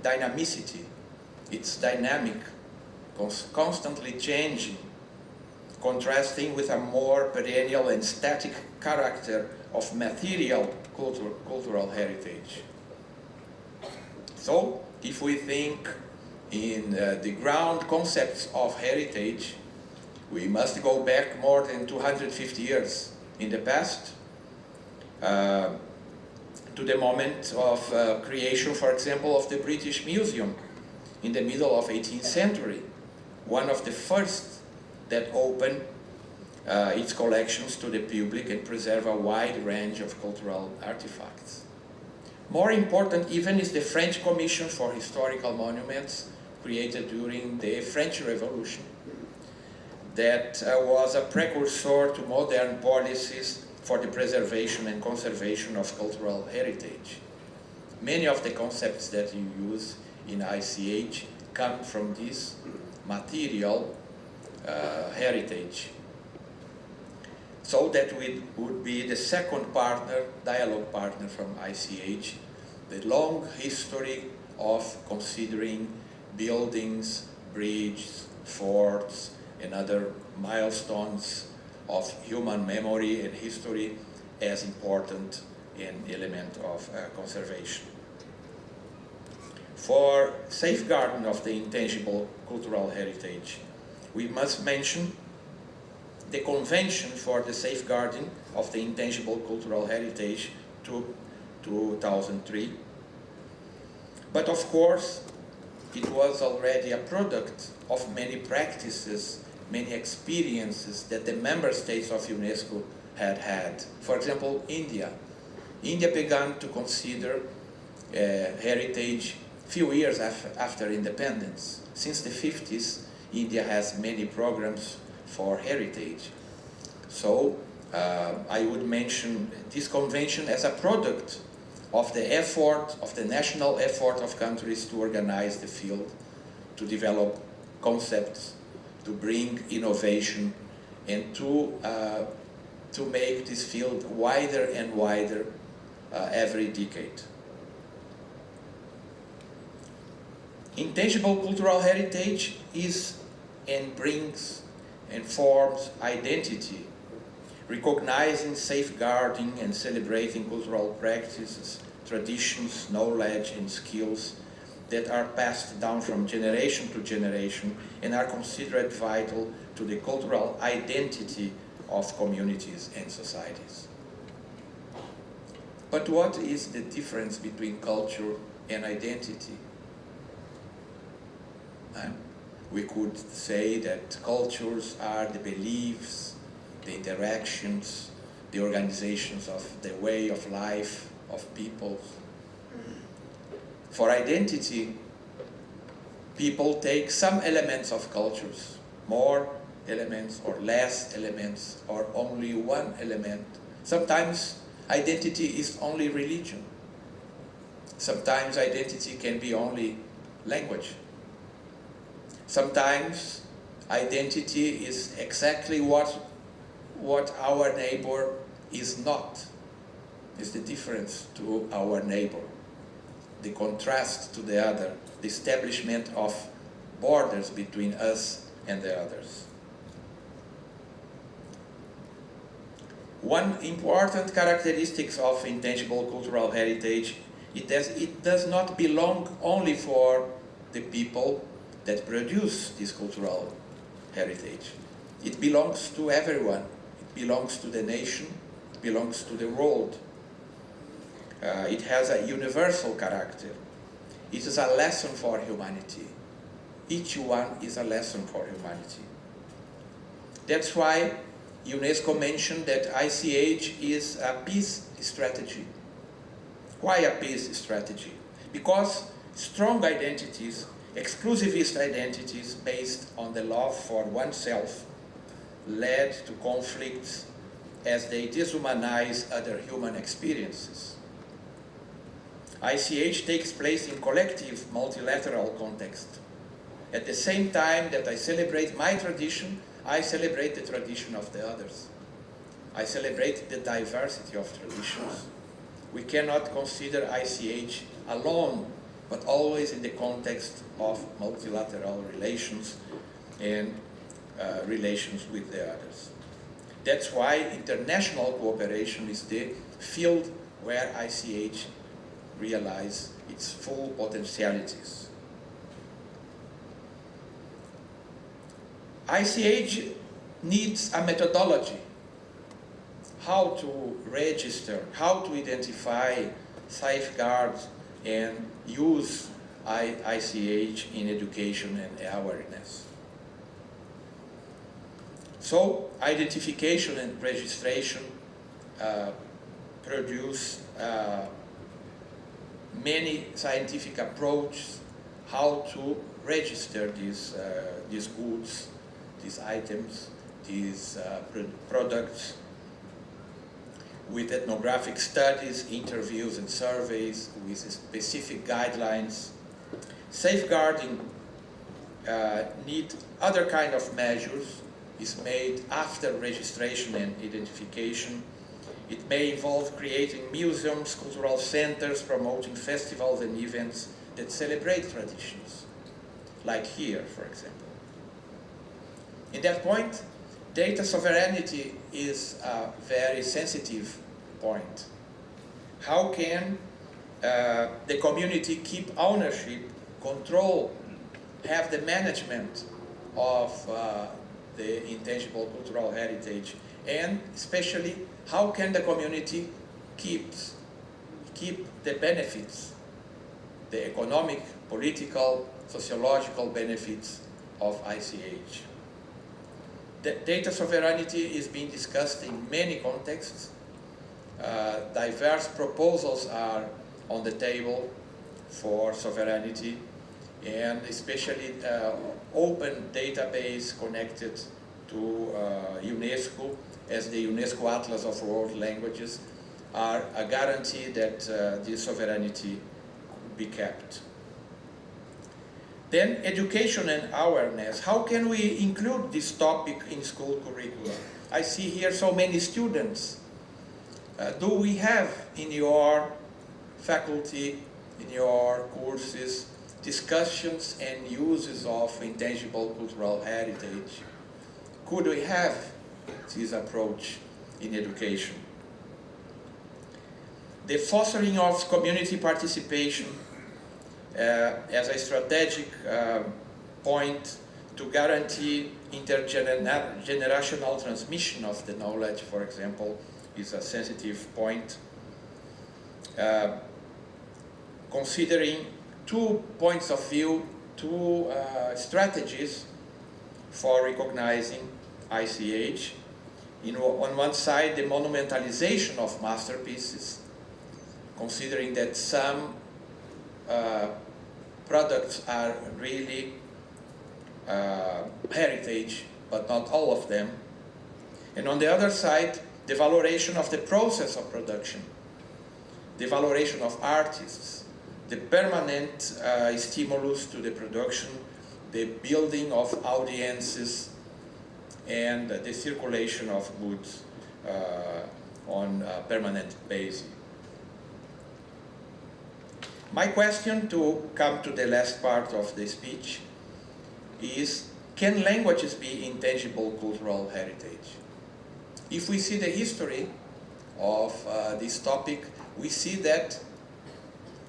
dynamicity. It's dynamic, constantly changing, contrasting with a more perennial and static character of material cultural heritage. So, if we think in the ground concepts of heritage, we must go back more than 250 years in the past, to the moment of creation, for example, of the British Museum in the middle of 18th century, one of the first that opened its collections to the public and preserve a wide range of cultural artifacts. More important even is the French Commission for Historical Monuments, created during the French Revolution, that was a precursor to modern policies for the preservation and conservation of cultural heritage. Many of the concepts that you use in ICH come from this material heritage. So that would be the second partner, dialogue partner from ICH, the long history of considering buildings, bridges, forts, and other milestones of human memory and history as important an element of conservation. For safeguarding of the intangible cultural heritage, we must mention the Convention for the Safeguarding of the Intangible Cultural Heritage to 2003. But of course, it was already a product of many practices, many experiences that the member states of UNESCO had had. For example, India. India began to consider heritage few years after independence. Since the 50s, India has many programs for heritage. So I would mention this convention as a product of the effort, of the national effort of countries to organize the field, to develop concepts, to bring innovation, and to make this field wider and wider every decade. Intangible cultural heritage is and brings and forms identity, recognizing, safeguarding, and celebrating cultural practices, traditions, knowledge, and skills that are passed down from generation to generation and are considered vital to the cultural identity of communities and societies. But what is the difference between culture and identity? We could say that cultures are the beliefs, the interactions, the organizations of the way of life of peoples. For identity, people take some elements of cultures, more elements or less elements, or only one element. Sometimes identity is only religion. Sometimes identity can be only language. Sometimes identity is exactly what our neighbor is not. It's the difference to our neighbor, the contrast to the other, the establishment of borders between us and the others. One important characteristic of intangible cultural heritage is it does not belong only for the people that produce this cultural heritage. It belongs to everyone. It belongs to the nation. It belongs to the world. It has a universal character. It is a lesson for humanity. Each one is a lesson for humanity. That's why UNESCO mentioned that ICH is a peace strategy. Why a peace strategy? Because strong identities exclusivist identities based on the love for oneself led to conflicts as they dehumanize other human experiences. ICH takes place in collective, multilateral context. At the same time that I celebrate my tradition, I celebrate the tradition of the others. I celebrate the diversity of traditions. We cannot consider ICH alone, but always in the context of multilateral relations and relations with the others. That's why international cooperation is the field where ICH realizes its full potentialities. ICH needs a methodology, how to register, how to identify, safeguard, and use ICH in education and awareness. So, identification and registration produce many scientific approaches how to register these goods, these items, these products, with ethnographic studies, interviews and surveys, with specific guidelines. Safeguarding need other kind of measures, is made after registration and identification. It may involve creating museums, cultural centers, promoting festivals and events that celebrate traditions, like here, for example. In that point, data sovereignty is a very sensitive point. How can the community keep ownership, control, have the management of the intangible cultural heritage, and especially how can the community keep the benefits, the economic, political, sociological benefits of ICH. The data sovereignty is being discussed in many contexts. Diverse proposals are on the table for sovereignty, and especially open database connected to UNESCO as the UNESCO Atlas of World Languages are a guarantee that this sovereignty could be kept. Then education and awareness. How can we include this topic in school curricula? I see here so many students. Do we have in your faculty, in your courses, discussions and uses of intangible cultural heritage? Could we have this approach in education? The fostering of community participation as a strategic point to guarantee intergenerational transmission of the knowledge, for example, is a sensitive point. Considering 2 points of view, 2 strategies for recognizing ICH. On one side, the monumentalization of masterpieces, considering that some products are really heritage, but not all of them. And on the other side, the valorization of the process of production, the valorization of artists, the permanent stimulus to the production, the building of audiences, and the circulation of goods on a permanent basis. My question, to come to the last part of the speech, is: can languages be intangible cultural heritage? If we see the history of this topic, we see that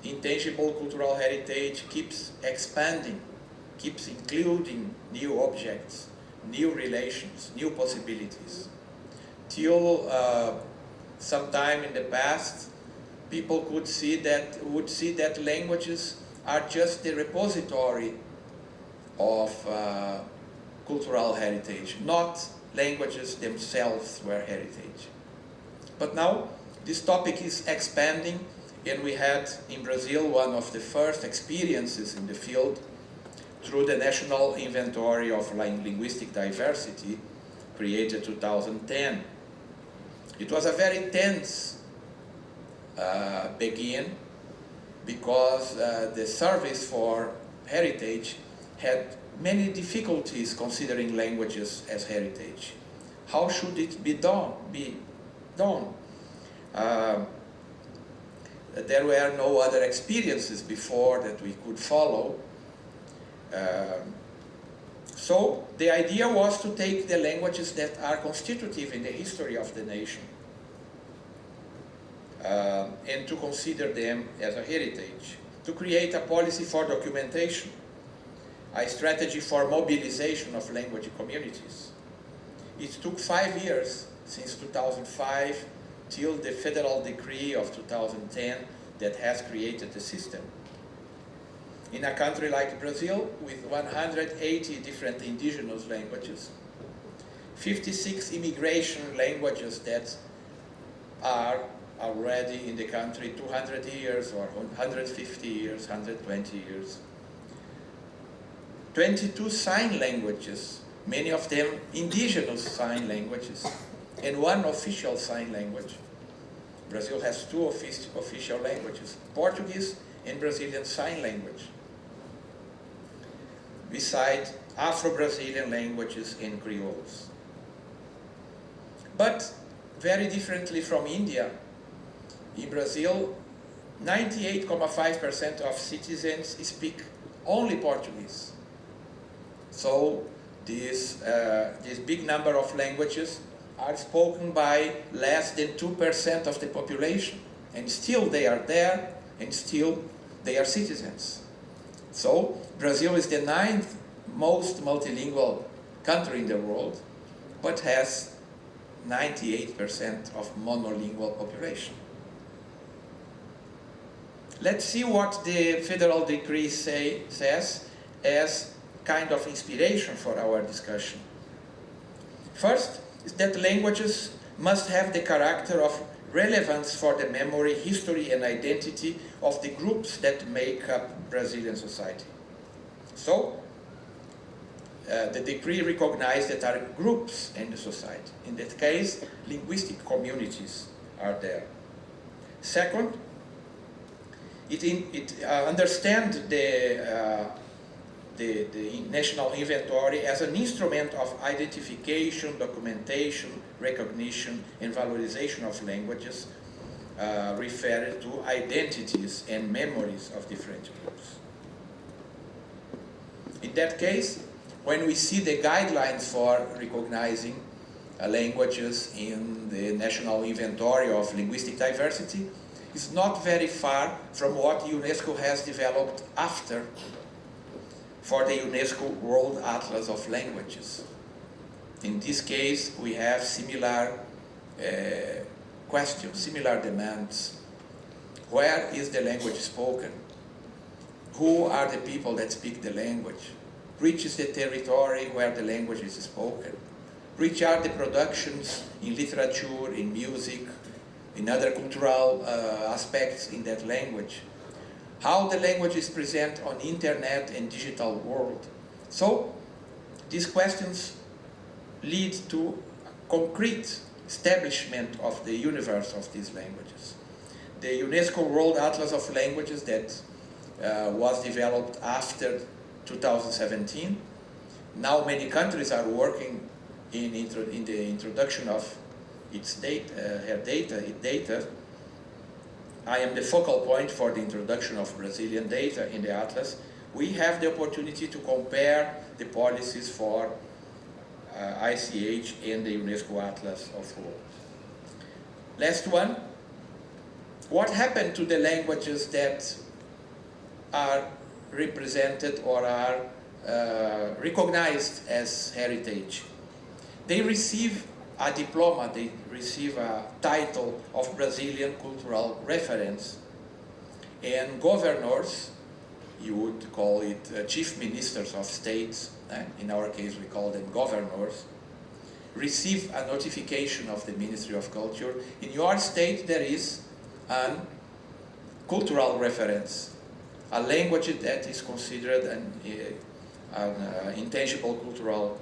intangible cultural heritage keeps expanding, keeps including new objects, new relations, new possibilities. Till sometime in the past, people would see that languages are just the repository of cultural heritage, not languages themselves were heritage. But now this topic is expanding, and we had in Brazil one of the first experiences in the field through the National Inventory of Linguistic Diversity, created 2010. It was a very tense begin, because the Service for Heritage had many difficulties considering languages as heritage. How should it be done? There were no other experiences before that we could follow. So the idea was to take the languages that are constitutive in the history of the nation and to consider them as a heritage, to create a policy for documentation, a strategy for mobilization of language communities. It took 5 years, since 2005 till the federal decree of 2010 that has created the system. In a country like Brazil, with 180 different indigenous languages, 56 immigration languages that are already in the country 200 years or 150 years, 120 years. 22 sign languages, many of them indigenous sign languages, and 1 official sign language. Brazil has 2 official languages, Portuguese and Brazilian Sign Language, besides Afro-Brazilian languages and Creoles. But very differently from India, in Brazil, 98.5% of citizens speak only Portuguese. So this big number of languages are spoken by less than 2% of the population, and still they are there, and still they are citizens. So Brazil is the 9th most multilingual country in the world, but has 98% of monolingual population. Let's see what the federal decree says as kind of inspiration for our discussion. First is that languages must have the character of relevance for the memory, history, and identity of the groups that make up Brazilian society. So, the decree recognized that there are groups in the society. In that case, linguistic communities are there. Second, it understands the national inventory as an instrument of identification, documentation, recognition, and valorization of languages, referred to identities and memories of different groups. In that case, when we see the guidelines for recognizing languages in the National Inventory of Linguistic Diversity, it's not very far from what UNESCO has developed after for the UNESCO World Atlas of Languages. In this case, we have similar questions, similar demands. Where is the language spoken? Who are the people that speak the language? Which is the territory where the language is spoken? Which are the productions in literature, in music, in other cultural aspects in that language? How the language is present on internet and digital world. So these questions lead to concrete establishment of the universe of these languages. The UNESCO World Atlas of Languages that was developed after 2017. Now many countries are working in the introduction of its data. I am the focal point for the introduction of Brazilian data in the Atlas. We have the opportunity to compare the policies for ICH and the UNESCO Atlas of World. Last one. What happened to the languages that are represented or are recognized as heritage? They receive a diploma, they receive a title of Brazilian cultural reference, and governors, you would call it chief ministers of states, in our case we call them governors, receive a notification of the Ministry of Culture. In your state there is a cultural reference, a language that is considered an intangible cultural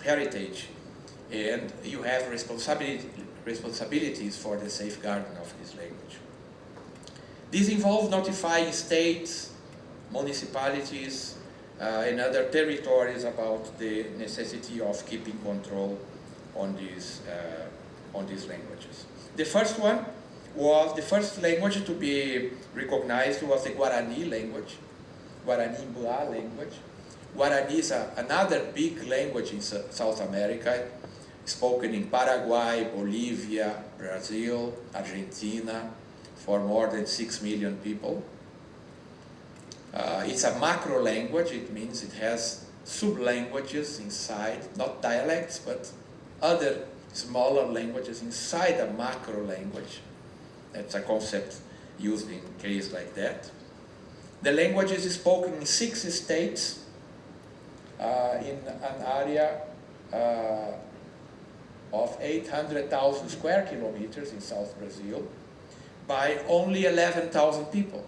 heritage, and you have responsibilities for the safeguarding of this language. This involves notifying states, municipalities, and other territories about the necessity of keeping control on these languages. The first one was, the first language to be recognized was the Guarani language, Guarani-Mbua language. Guarani is another big language in South America, spoken in Paraguay, Bolivia, Brazil, Argentina, for more than 6 million people. It's a macro language. It means it has sub-languages inside, not dialects, but other smaller languages inside a macro language. That's a concept used in cases like that. The language is spoken in 6 states in an area of 800,000 square kilometers in South Brazil by only 11,000 people.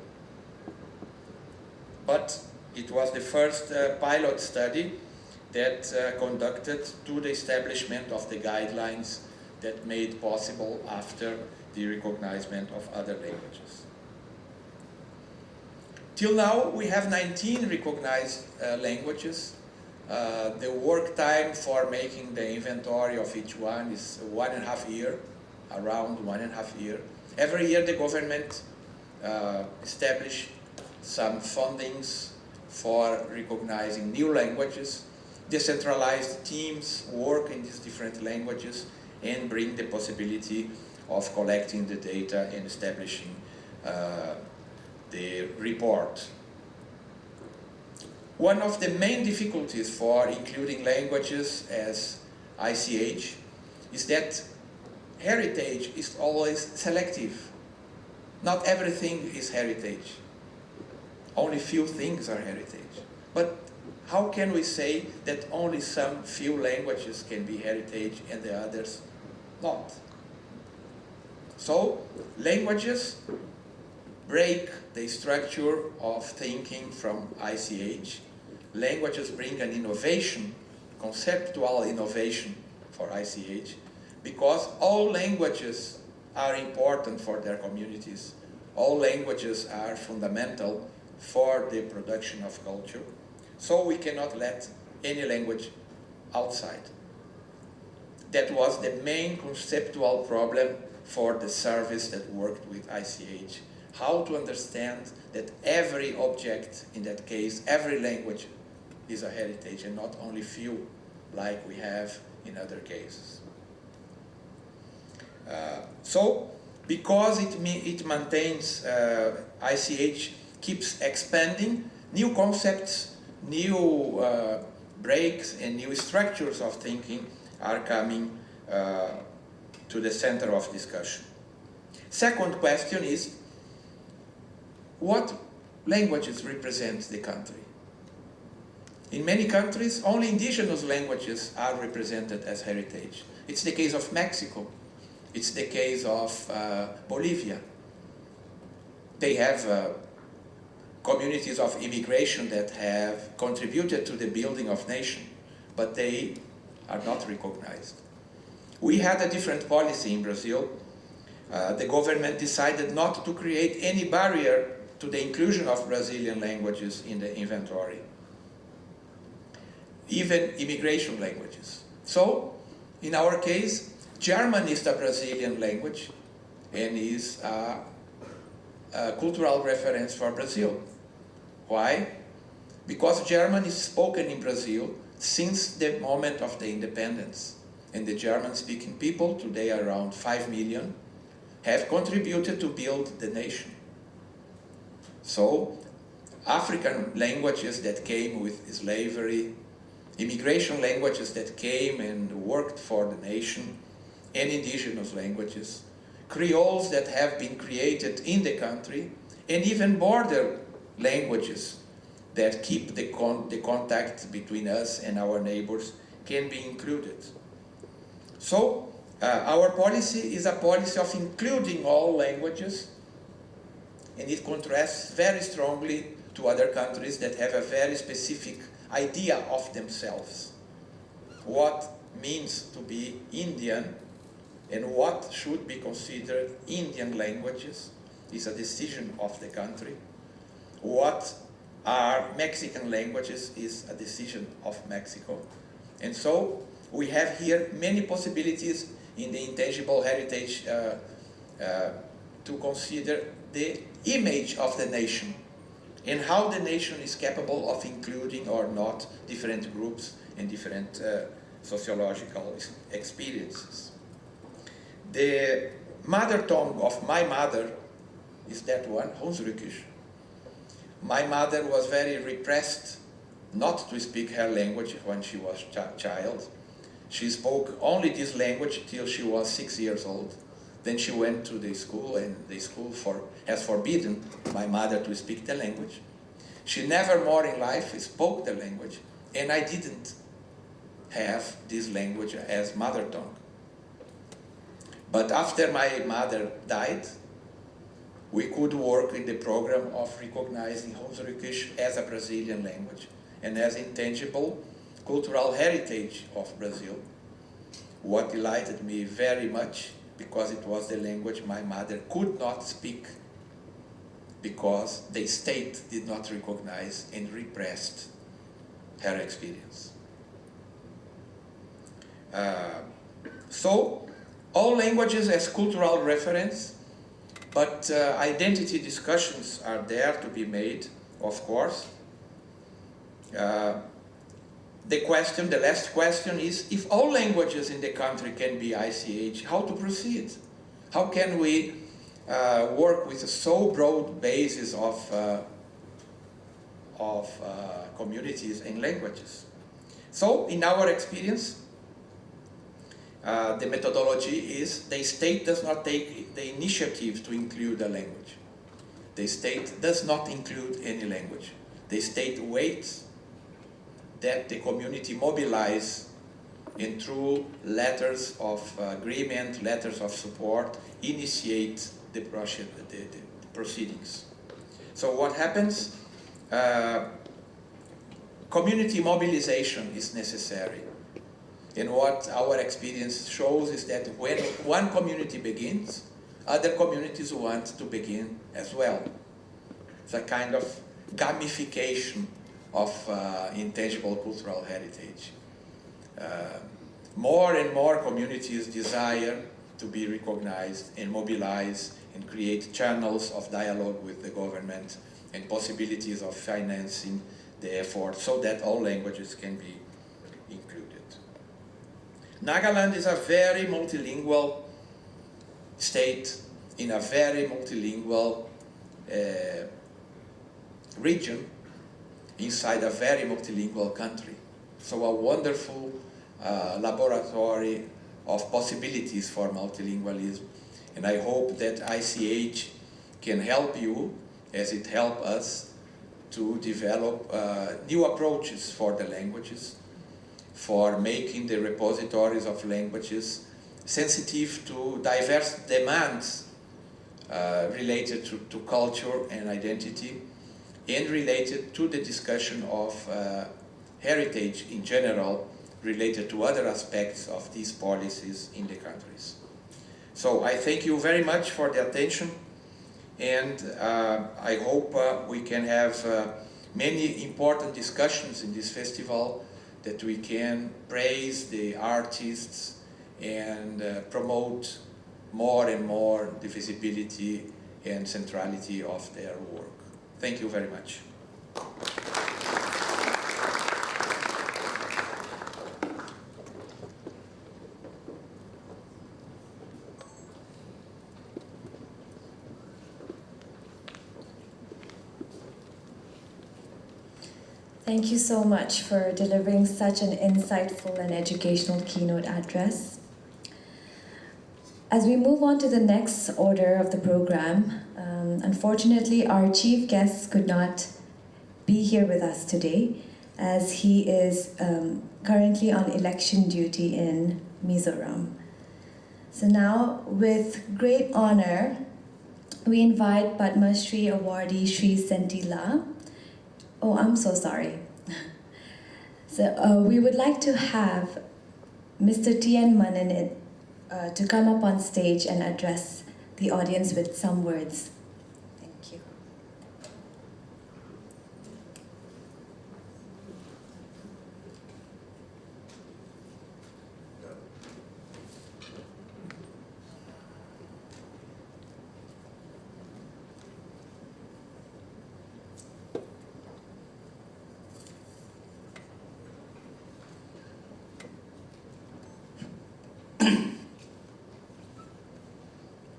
But it was the first pilot study that conducted to the establishment of the guidelines that made possible after the recognition of other languages. Till now, we have 19 recognized languages. The work time for making the inventory of each one is 1.5 years, around 1.5 years. Every year the government establishes some fundings for recognizing new languages. Decentralized teams work in these different languages and bring the possibility of collecting the data and establishing the report. One of the main difficulties for including languages as ICH is that heritage is always selective. Not everything is heritage. Only few things are heritage. But how can we say that only some few languages can be heritage and the others not? So, languages break the structure of thinking from ICH. Languages bring an innovation, conceptual innovation for ICH, because all languages are important for their communities. All languages are fundamental for the production of culture. So we cannot let any language outside. That was the main conceptual problem for the service that worked with ICH. How to understand that every object, in that case, every language is a heritage and not only few like we have in other cases. So, because it maintains, ICH keeps expanding, new concepts, new breaks and new structures of thinking are coming to the center of discussion. Second question is, what languages represent the country? In many countries, only indigenous languages are represented as heritage. It's the case of Mexico. It's the case of Bolivia. They have communities of immigration that have contributed to the building of nation, but they are not recognized. We had a different policy in Brazil. The government decided not to create any barrier to the inclusion of Brazilian languages in the inventory, even immigration languages. So, in our case, German is the Brazilian language and is a cultural reference for Brazil. Why? Because German is spoken in Brazil since the moment of the independence. And the German-speaking people, today around 5 million, have contributed to build the nation. So, African languages that came with slavery, immigration languages that came and worked for the nation, and indigenous languages, Creoles that have been created in the country, and even border languages that keep the contact between us and our neighbors can be included. So, our policy is a policy of including all languages, and it contrasts very strongly to other countries that have a very specific idea of themselves. What means to be Indian and what should be considered Indian languages is a decision of the country. What are Mexican languages is a decision of Mexico. And so we have here many possibilities in the intangible heritage to consider the image of the nation and how the nation is capable of including or not different groups and different sociological experiences. The mother tongue of my mother is that one, Honsurukish. My mother was very repressed not to speak her language when she was a child. She spoke only this language till she was 6 years old. Then she went to the school, and the school has forbidden my mother to speak the language. She never more in life spoke the language, and I didn't have this language as mother tongue. But after my mother died, we could work in the program of recognizing Honsurukish as a Brazilian language and as intangible cultural heritage of Brazil. What delighted me very much, because it was the language my mother could not speak because the state did not recognize and repressed her experience. So, all languages as cultural reference, but identity discussions are there to be made, of course. The last question is, if all languages in the country can be ICH, how to proceed? How can we work with a so broad basis of communities and languages? So, in our experience, the methodology is the state does not take the initiative to include a language. The state does not include any language. The state waits that the community mobilize and through letters of agreement, letters of support, initiate the proceedings. So what happens? Community mobilization is necessary. And what our experience shows is that when one community begins, other communities want to begin as well. It's a kind of gamification of intangible cultural heritage. More and more communities desire to be recognized and mobilized and create channels of dialogue with the government and possibilities of financing the effort so that all languages can be included. Nagaland is a very multilingual state in a very multilingual region inside a very multilingual country. So a wonderful laboratory of possibilities for multilingualism. And I hope that ICH can help you as it helped us to develop new approaches for the languages, for making the repositories of languages sensitive to diverse demands related to culture and identity, and related to the discussion of heritage in general, related to other aspects of these policies in the countries. So I thank you very much for the attention, and I hope we can have many important discussions in this festival, that we can praise the artists and promote more and more the visibility and centrality of their work. Thank you very much. Thank you so much for delivering such an insightful and educational keynote address. As we move on to the next order of the program, unfortunately our chief guest could not be here with us today, as he is currently on election duty in Mizoram. So now, with great honor, we invite Padma Shri awardee Shri Sentila Oh, I'm so sorry. So we would like to have Mr. Tien Mannen to come up on stage and address the audience with some words. Thank you.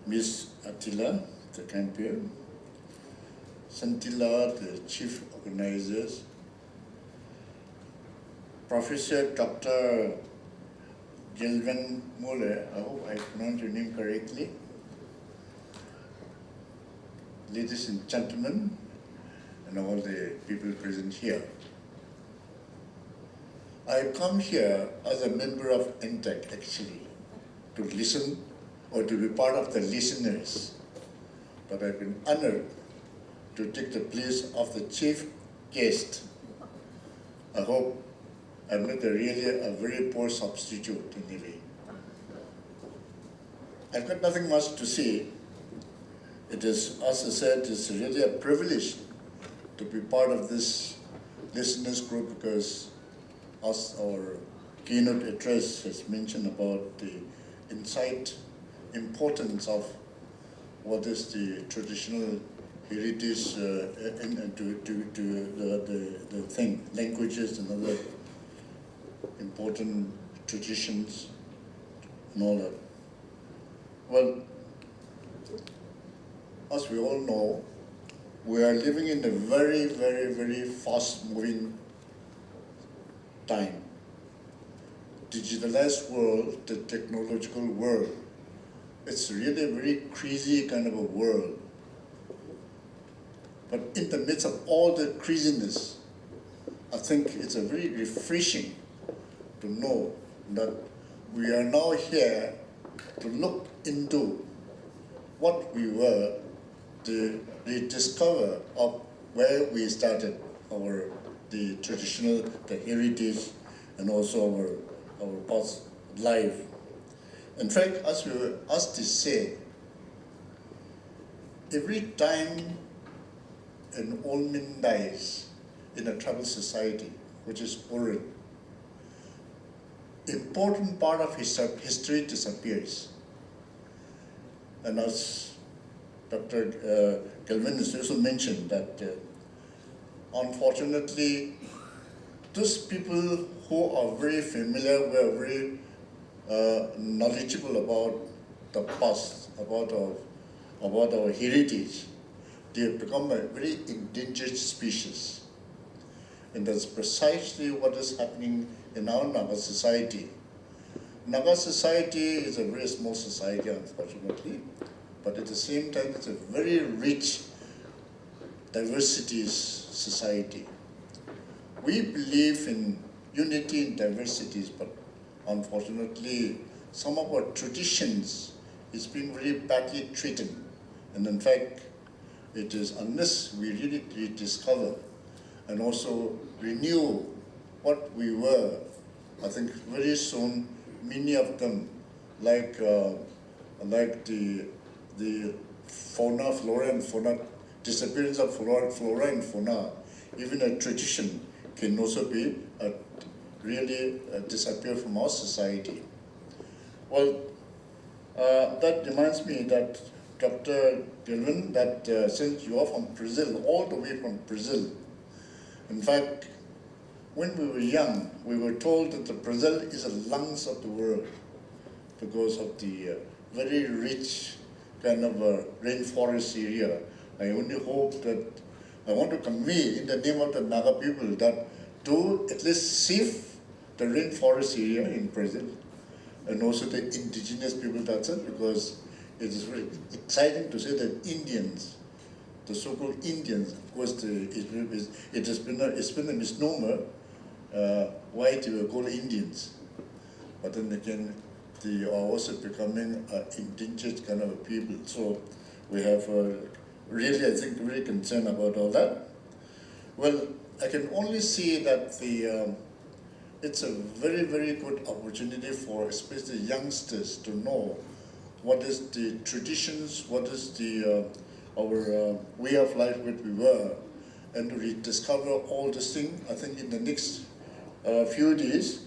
Miss Atila, the campaign, Sentila, the chief organizers, Professor Dr. Gilvan Müller, I hope I pronounced your name correctly, ladies and gentlemen, and all the people present here. I come here as a member of Intach actually, to listen or to be part of the listeners, but I've been honored to take the place of the chief guest. I hope I'm not really a very poor substitute anyway. I've got nothing much to say. It is, as I said, it's really a privilege to be part of this listeners group because as our keynote address has mentioned about the insight importance of what is the traditional heritage to the thing, languages and other important traditions and all that. Well, as we all know, we are living in a very, very, very fast-moving time. Digitalized world, the technological world. It's really a very crazy kind of a world. But in the midst of all the craziness, I think it's a very refreshing to know that we are now here to look into what we were, to rediscover of where we started, the traditional, the heritage, and also our past life. In fact, as we were asked to say, every time an old man dies in a tribal society, which is oral, important part of his history disappears. And as Dr. Gilvan has also mentioned that unfortunately, those people who are very familiar, who are very knowledgeable about the past, about our heritage, they have become a very endangered species. And that's precisely what is happening in our Naga society. Naga society is a very small society, unfortunately, but at the same time, it's a very rich diversity society. We believe in unity in diversities, but unfortunately, some of our traditions is being very badly treated. And in fact, it is unless we really rediscover and also renew what we were, I think very soon, many of them, like the fauna, flora and fauna, disappearance of flora and fauna, even a tradition can also be really disappear from our society. Well, that reminds me that Dr. Gilvan, that since you are from Brazil, all the way from Brazil, in fact, when we were young, we were told that the Brazil is the lungs of the world because of the very rich kind of rainforest area. I only hope that, I want to convey in the name of the Naga people that to at least save the rainforest area in Brazil and also the indigenous people, that's it, because it is very exciting to say that Indians, the so-called Indians, of course, it's been a misnomer why they were called Indians. But then again, they are also becoming endangered kind of a people. So we have really, I think, really concerned about all that. Well, I can only see that it's a very, very good opportunity for especially youngsters to know what is the traditions, what is the our way of life that we were, and to rediscover all these things. I think in the next few days,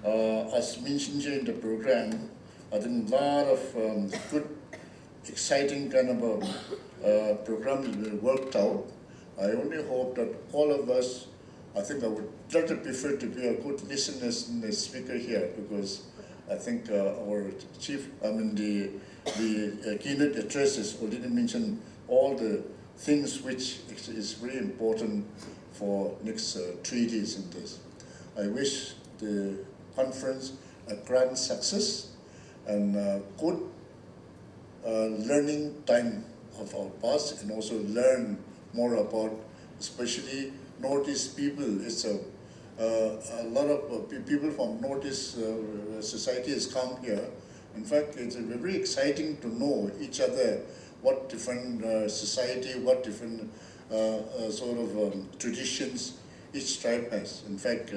as mentioned here in the program, I think a lot of good, exciting kind of program will be worked out. I only hope that all of us, I think I would rather prefer to be a good listeners than the speaker here, because I think our chief, the keynote addresses already mentioned all the things which is very important for next 3 days in this. I wish the conference a grand success and good learning time of our past, and also learn more about especially Northeast people. It's a lot of people from Northeast society has come here. In fact, it's very exciting to know each other, what different society, what different sort of traditions each tribe has. In fact,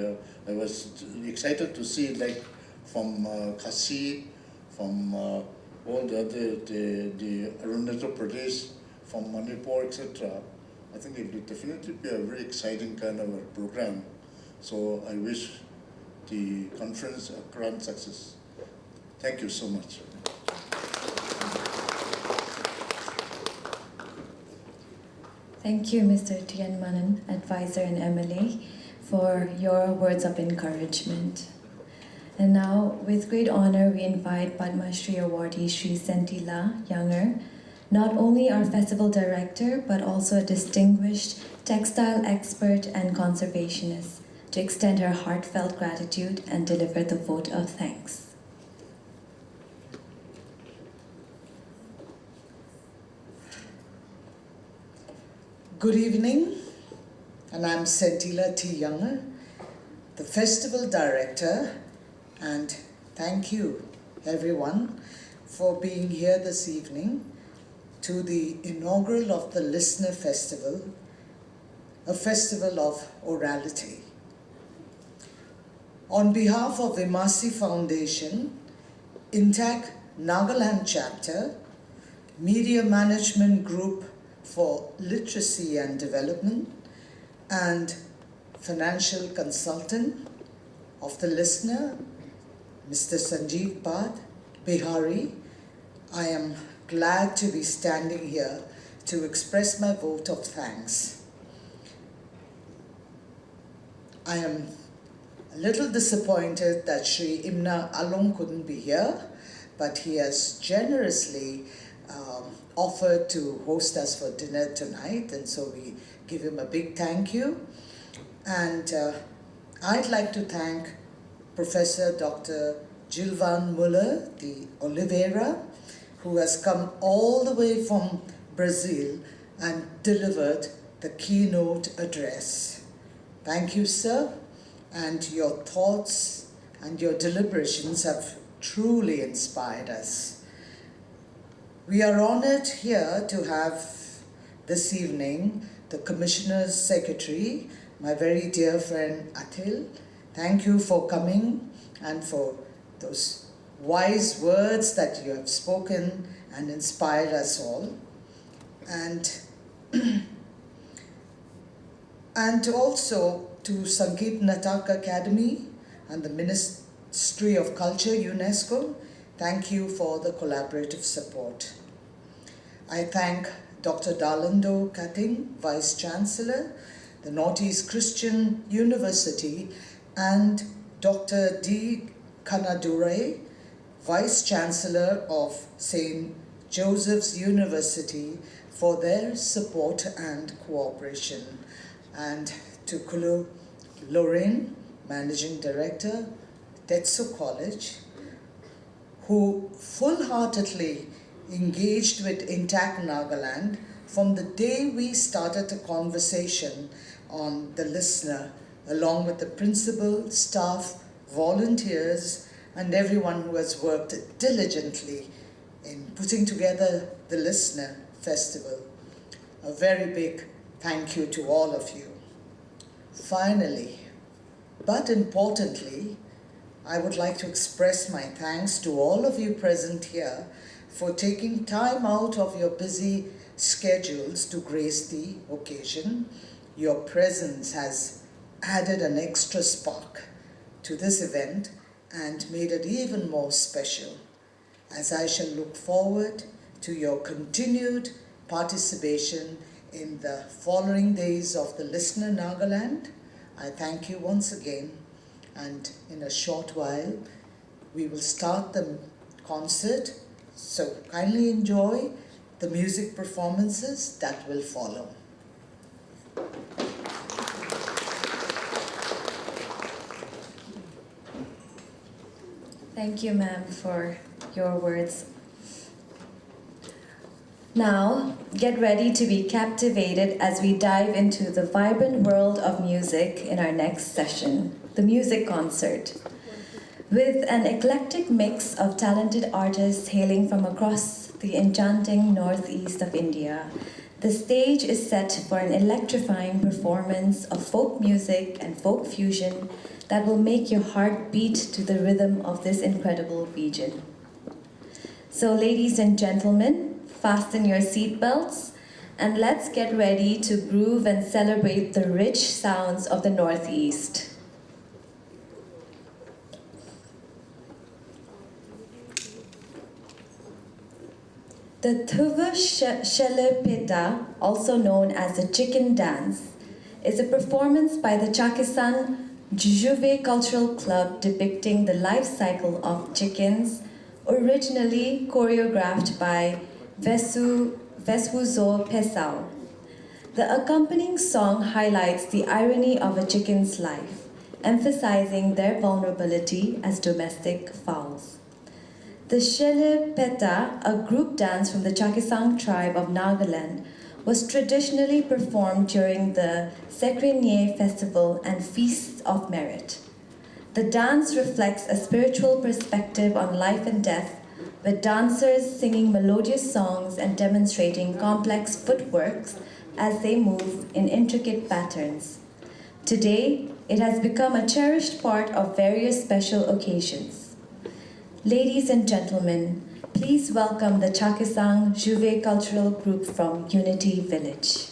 I was excited to see, like, from Khasi, from all the other, the Arunachal Pradesh, from Manipur, etc. I think it will definitely be a very exciting kind of a program. So I wish the conference a grand success. Thank you so much. Thank you, Mr. Tian Mannen, advisor and MLA, for your words of encouragement. And now, with great honor, we invite Padma Shri awardee Shri Sentila, Younger, not only our festival director, but also a distinguished textile expert and conservationist, to extend her heartfelt gratitude and deliver the vote of thanks. Good evening, and I'm Sentila T. Younger, the festival director, and thank you everyone for being here this evening to the inaugural of the Listener Festival, a festival of orality. On behalf of Imasi Foundation, Intach Nagaland Chapter, Media Management Group for Literacy and Development, and financial consultant of the listener, Mr. Sanjeev Pad Bihari, I am glad to be standing here to express my vote of thanks. I am a little disappointed that Sri Imna Along couldn't be here, but he has generously offered to host us for dinner tonight, and so we give him a big thank you. And I'd like to thank Professor Dr. Gilvan Müller, the Oliviera, who has come all the way from Brazil and delivered the keynote address. Thank you, sir, and your thoughts and your deliberations have truly inspired us. We are honored here to have this evening the Commissioner's Secretary, my very dear friend Athel. Thank you for coming and for those wise words that you have spoken and inspired us all. And also to Sangeet Natak Academy and the Ministry of Culture, UNESCO. Thank you for the collaborative support. I thank Dr. Dalando Kating, Vice Chancellor, the Northeast Christian University, and Dr. D. Kanadure, Vice Chancellor of St. Joseph's University, for their support and cooperation. And to Kvulo Lorraine, Managing Director, Tetso College, who full-heartedly engaged with Intach Nagaland from the day we started a conversation on the listener, along with the principal, staff, volunteers, and everyone who has worked diligently in putting together the Listener Festival. A very big thank you to all of you. Finally, but importantly, I would like to express my thanks to all of you present here for taking time out of your busy schedules to grace the occasion. Your presence has added an extra spark to this event and made it even more special, as I shall look forward to your continued participation in the following days of the Listener Nagaland. I thank you once again, and in a short while we will start the concert, so kindly enjoy the music performances that will follow. Thank you, ma'am, for your words. Now, get ready to be captivated as we dive into the vibrant world of music in our next session, the music concert. With an eclectic mix of talented artists hailing from across the enchanting northeast of India, the stage is set for an electrifying performance of folk music and folk fusion that will make your heart beat to the rhythm of this incredible region. So, ladies and gentlemen, fasten your seatbelts and let's get ready to groove and celebrate the rich sounds of the Northeast. The Thuva Shelepeta, also known as the chicken dance, is a performance by the Chakhesang Züve cultural club depicting the life cycle of chickens, originally choreographed by Vesvuzo Pesau. The accompanying song highlights the irony of a chicken's life, emphasizing their vulnerability as domestic fowls. The Shelepeta, a group dance from the Chakhesang tribe of Nagaland, was traditionally performed during the Sekrenye festival and feasts of merit. The dance reflects a spiritual perspective on life and death, with dancers singing melodious songs and demonstrating complex footworks as they move in intricate patterns. Today, it has become a cherished part of various special occasions. Ladies and gentlemen, please welcome the Chakhesang Züve cultural group from Unity Village.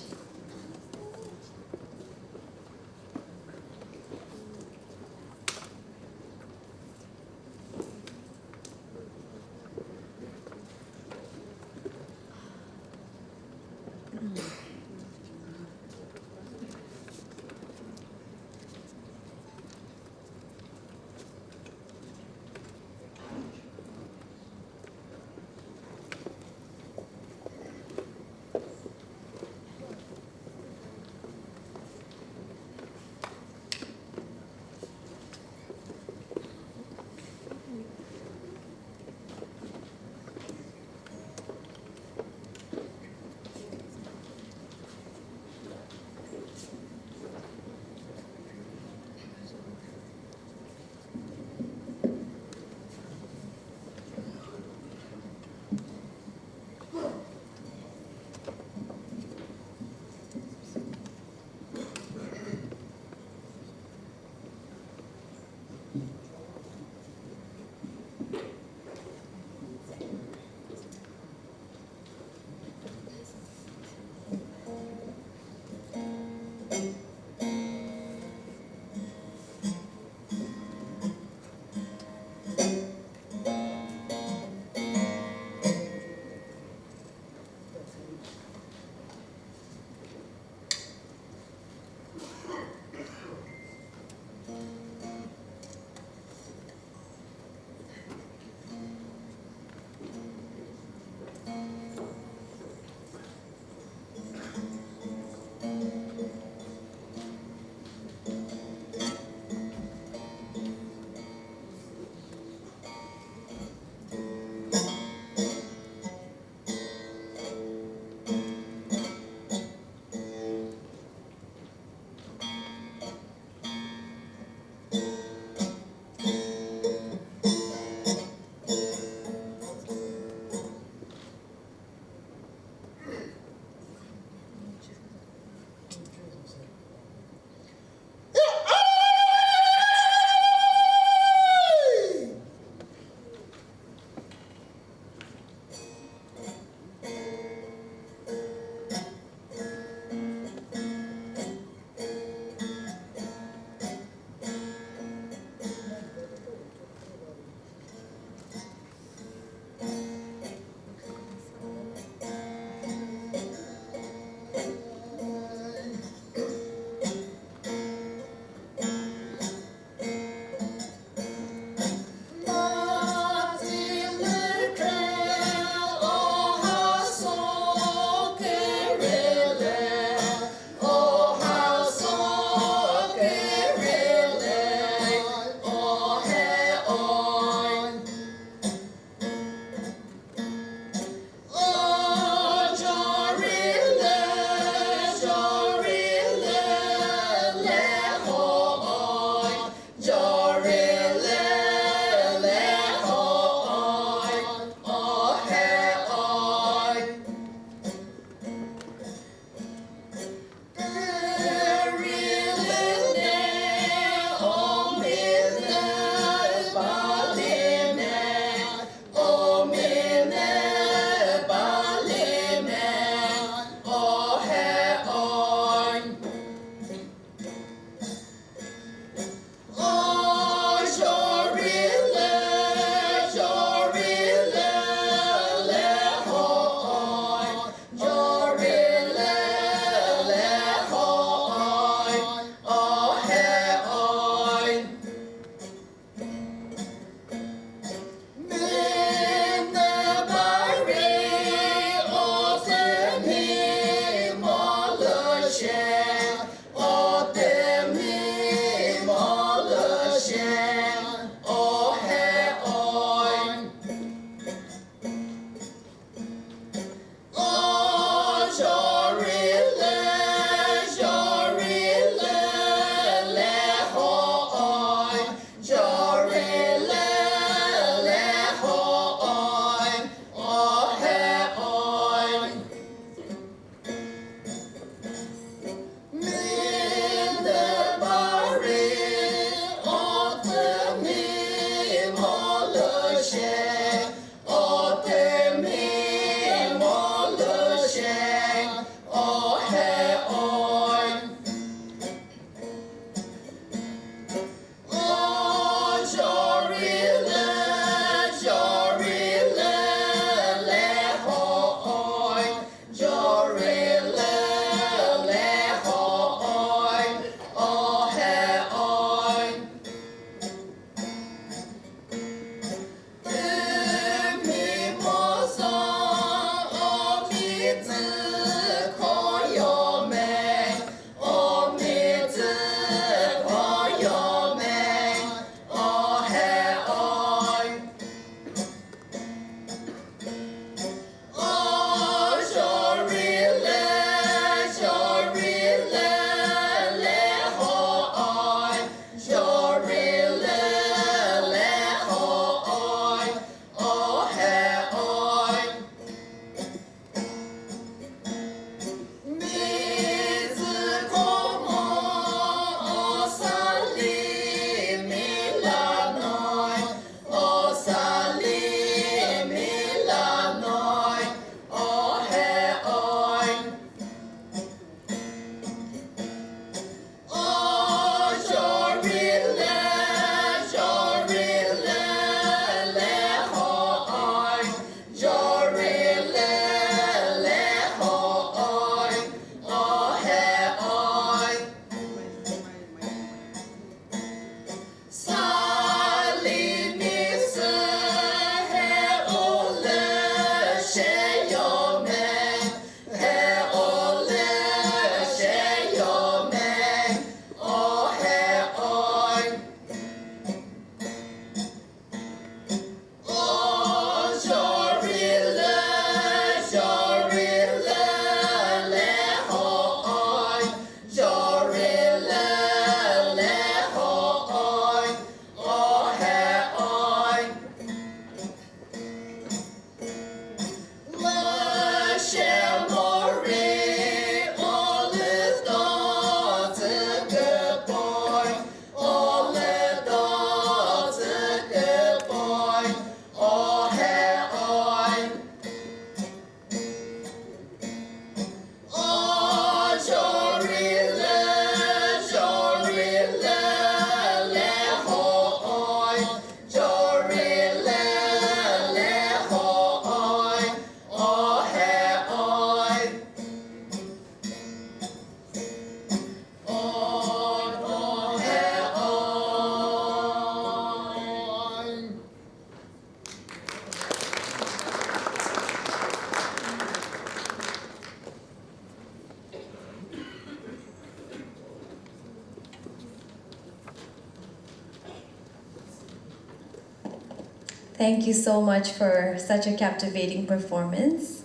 Thank you so much for such a captivating performance.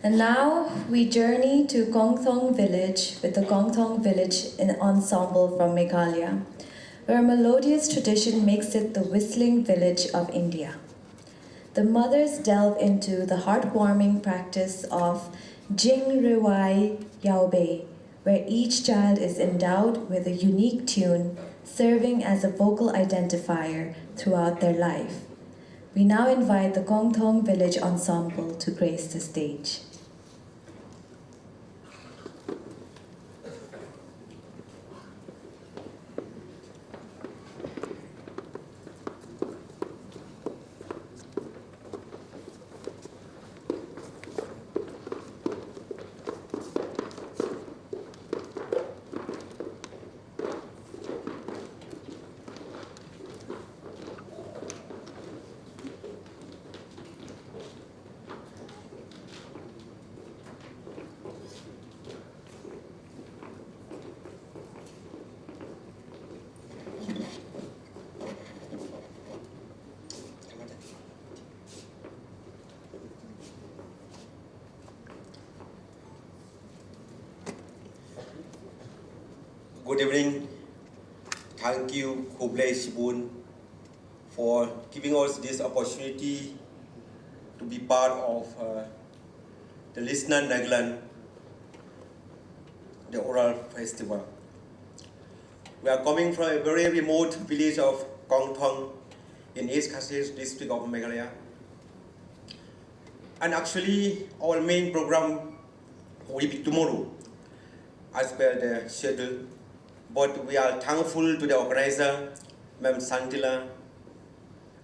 And now we journey to Kongthong village with the Kongthong village ensemble from Meghalaya, where a melodious tradition makes it the whistling village of India. The mothers delve into the heartwarming practice of Jing Ruai Yaobe, where each child is endowed with a unique tune, serving as a vocal identifier throughout their life. We now invite the Kongthong Village Ensemble to grace the stage. Good evening. Thank you, Kvulo Shibun, for giving us this opportunity to be part of the listener Nagaland, the oral festival. We are coming from a very remote village of Kongthong in East Kashmir district of Meghalaya. And actually, our main program will be tomorrow, as per the schedule. But we are thankful to the organizer, Ma'am Sentila,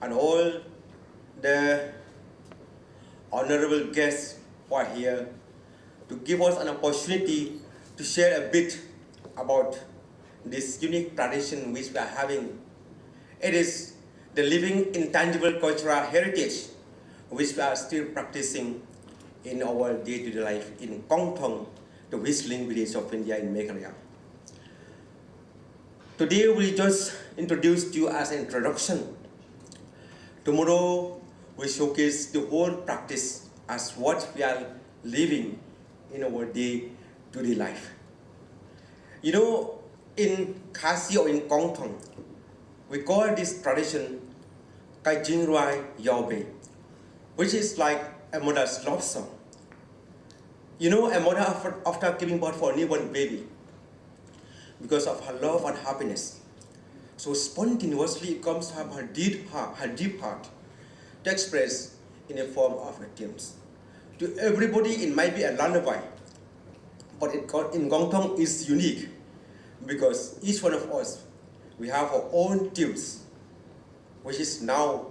and all the honorable guests who are here to give us an opportunity to share a bit about this unique tradition which we are having. It is the living intangible cultural heritage which we are still practicing in our day-to-day life in Kongthong, the whistling village of India in Meghalaya. Today we just introduced you as an introduction. Tomorrow we showcase the whole practice as what we are living in our day-to-day life. You know, in Khasi or in Kongthong, we call this tradition Kai Jing Ruai Yaobe, which is like a mother's love song. You know, a mother after giving birth for a newborn baby, because of her love and happiness, so spontaneously it comes from her deep heart to express in a form of a tune. To everybody, it might be a lullaby, but in Kongthong is unique because each one of us, we have our own tunes, which is now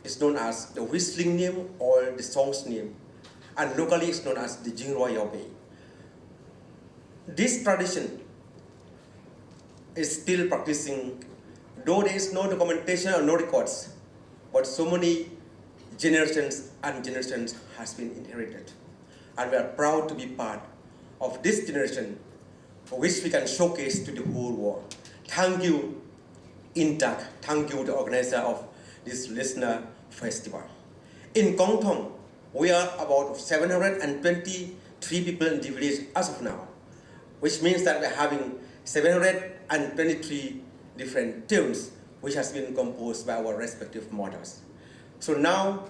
is known as the whistling name or the song's name, and locally it's known as the Jing Ruai Yaobe. This tradition is still practicing, though there is no documentation or no records, but so many generations and generations has been inherited. And we are proud to be part of this generation for which we can showcase to the whole world. Thank you, Intach. Thank you, the organizer of this listener festival. In Kongthong, we are about 723 people in the village as of now, which means that we're having 723 different tunes which has been composed by our respective mothers. So now,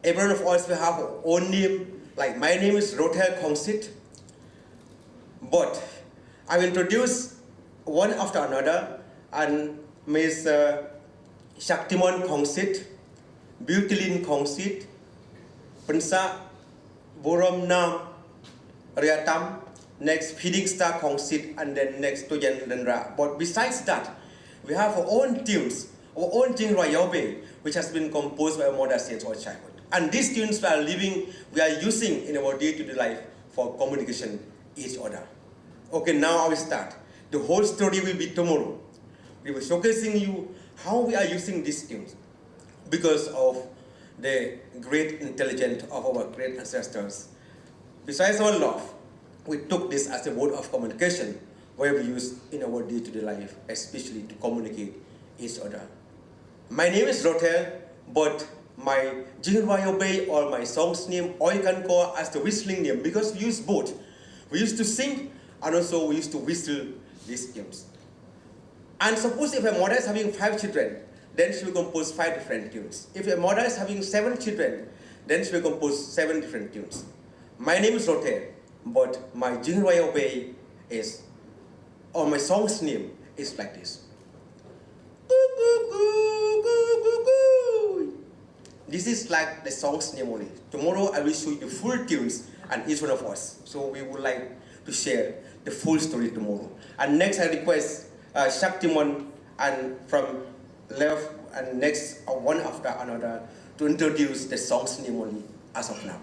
every one of us will have our own name. Like my name is Lotha Khongsit, but I will introduce one after another, and Ms. Shaktimon Khongsit, Beautylin Khongsit, Pansa Borom Nam Riatam, next Feeding Star Khongsit, and then next Toyan Lendra. But besides that, we have our own tunes, our own Jing Ruai Yaobe, which has been composed by our mothers since our childhood. And these tunes we are using in our day-to-day life for communication each other. Okay, now I will start. The whole story will be tomorrow. We will showcasing you how we are using these tunes because of the great intelligence of our great ancestors. Besides our love, we took this as a mode of communication where we use in our day-to-day life, especially to communicate each other. My name is Athel. but my Jingrayo Bay or my song's name, or you can call as the whistling name, because we use both. We used to sing and also we used to whistle these tunes. And suppose if a mother is having 5 children, then she will compose 5 different tunes. If a mother is having 7 children, then she will compose 7 different tunes. My name is Lotha, but my Jingrayo Bay is, or my song's name is like this. This is like the song's name only. Tomorrow I will show you the full tunes and each one of us. So we would like to share the full story tomorrow. And next I request Shaktiman and from left and next one after another to introduce the song's name only as of now.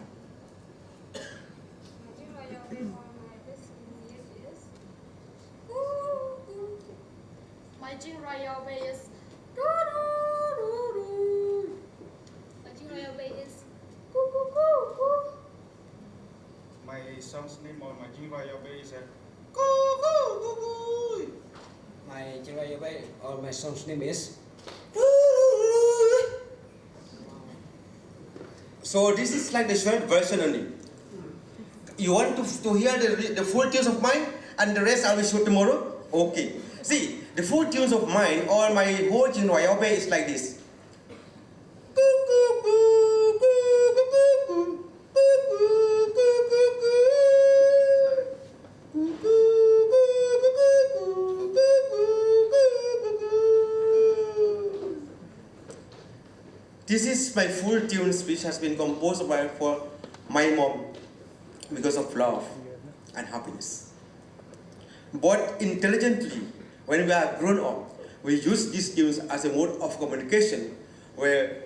My Jingrayo Bay is My Jingrayo Bay is My song's name or my Jingrayo Bay is My Jingrayo Bay or my song's name is. So this is like the short version only. You want to hear the full tunes of mine and the rest I will show tomorrow? Okay. See, the full tunes of mine or my whole Jingrayo Bay is like this. This is my full tunes which has been composed for my mom because of love and happiness. But intelligently, when we are grown up, we use these tunes as a mode of communication where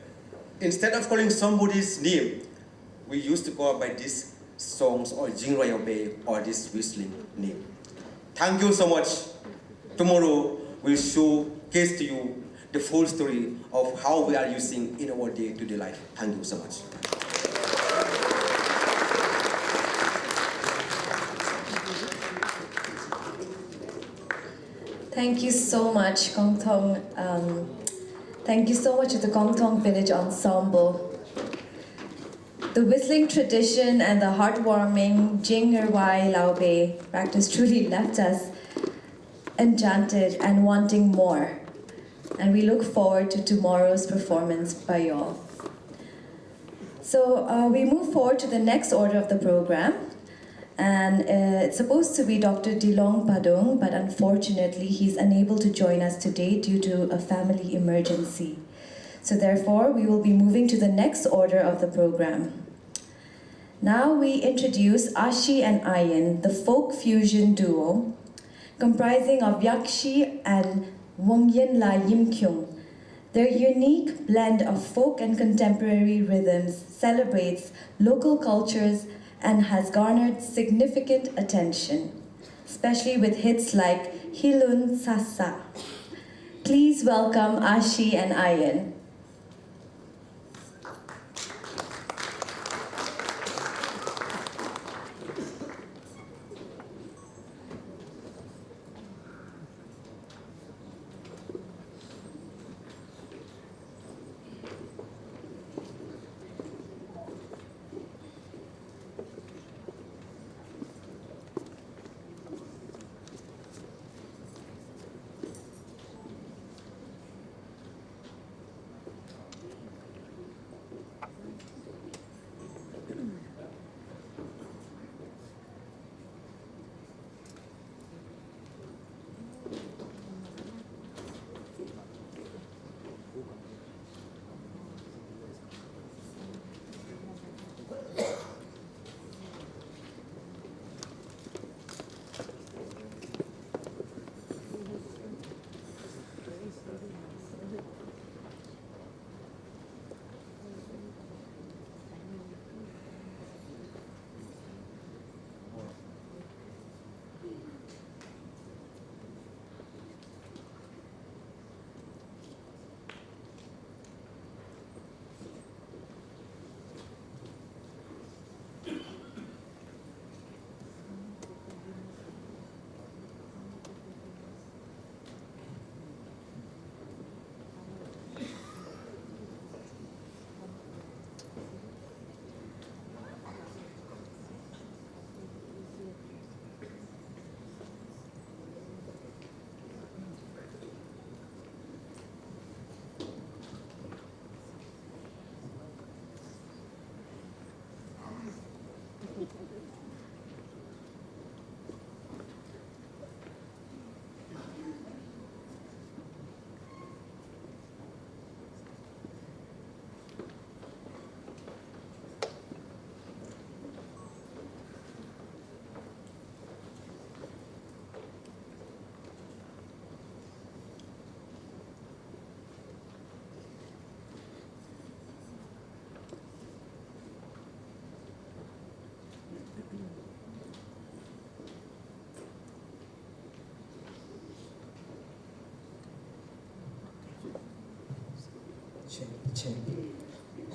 instead of calling somebody's name, we used to call by these songs or Jingrayo Bay or this whistling name. Thank you so much. Tomorrow we'll showcase to you the full story of how we are using in our day-to-day life. Thank you so much. Thank you so much, Kong Tong. Thank you so much to the Kong Tong Village Ensemble. The whistling tradition and the heartwarming Jingerwai Laube practice truly left us enchanted and wanting more. And we look forward to tomorrow's performance by y'all. So we move forward to the next order of the program. And it's supposed to be Dr. Dilong Padung, but unfortunately he's unable to join us today due to a family emergency. So therefore, we will be moving to the next order of the program. Now we introduce Ashi and Ayen, the folk fusion duo, comprising of Yakshi and Wongyen La Yimkyung. Their unique blend of folk and contemporary rhythms celebrates local cultures and has garnered significant attention, especially with hits like Hilun Sasa. Please welcome Ashi and Ayen.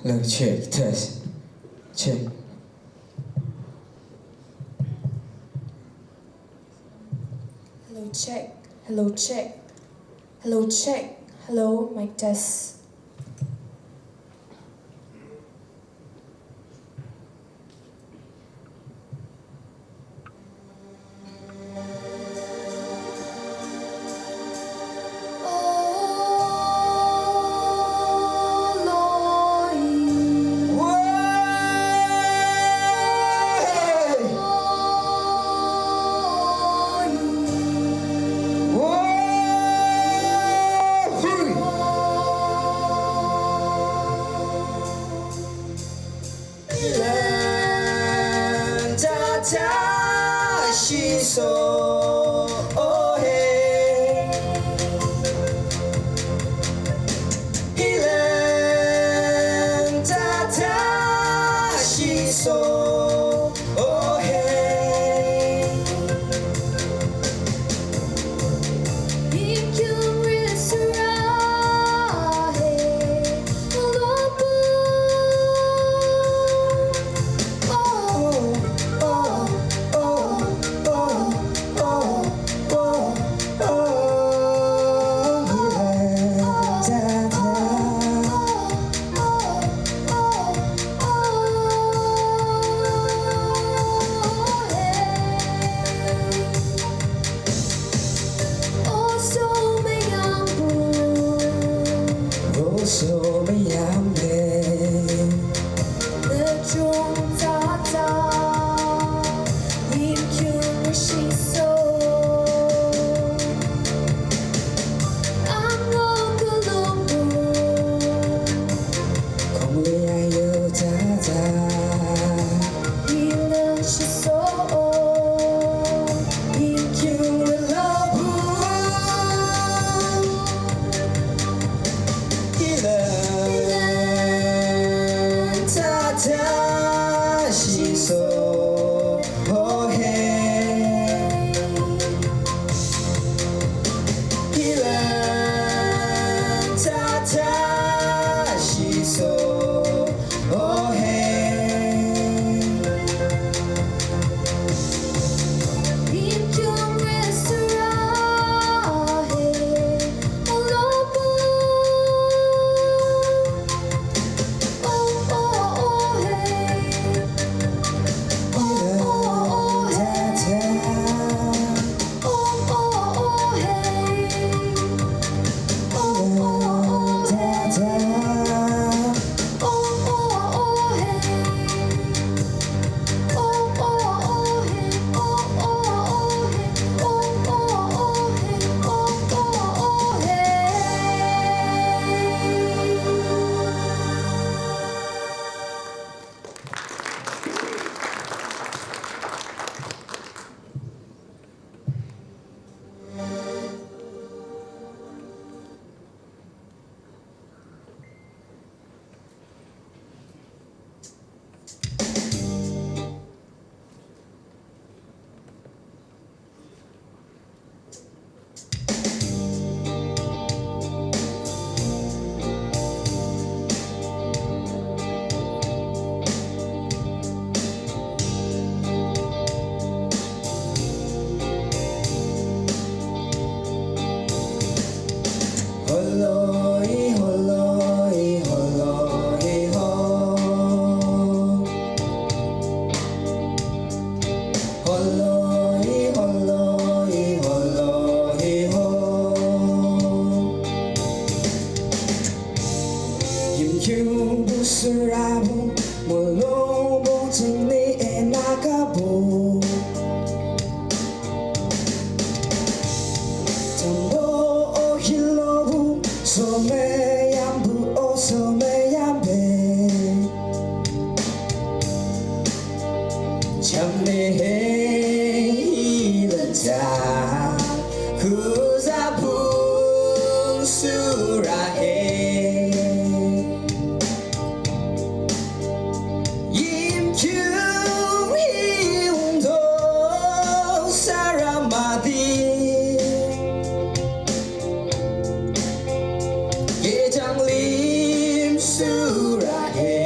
Look, check, test, check. Hello, check. Hello, check. Hello, check. Hello, mic test. Surah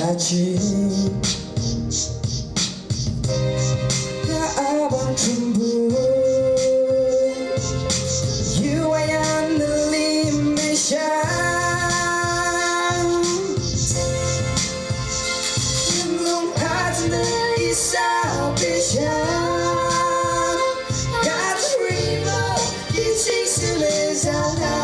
haji abang cumbu you ayan limisha lung hatna isa pisha got rima itisilisala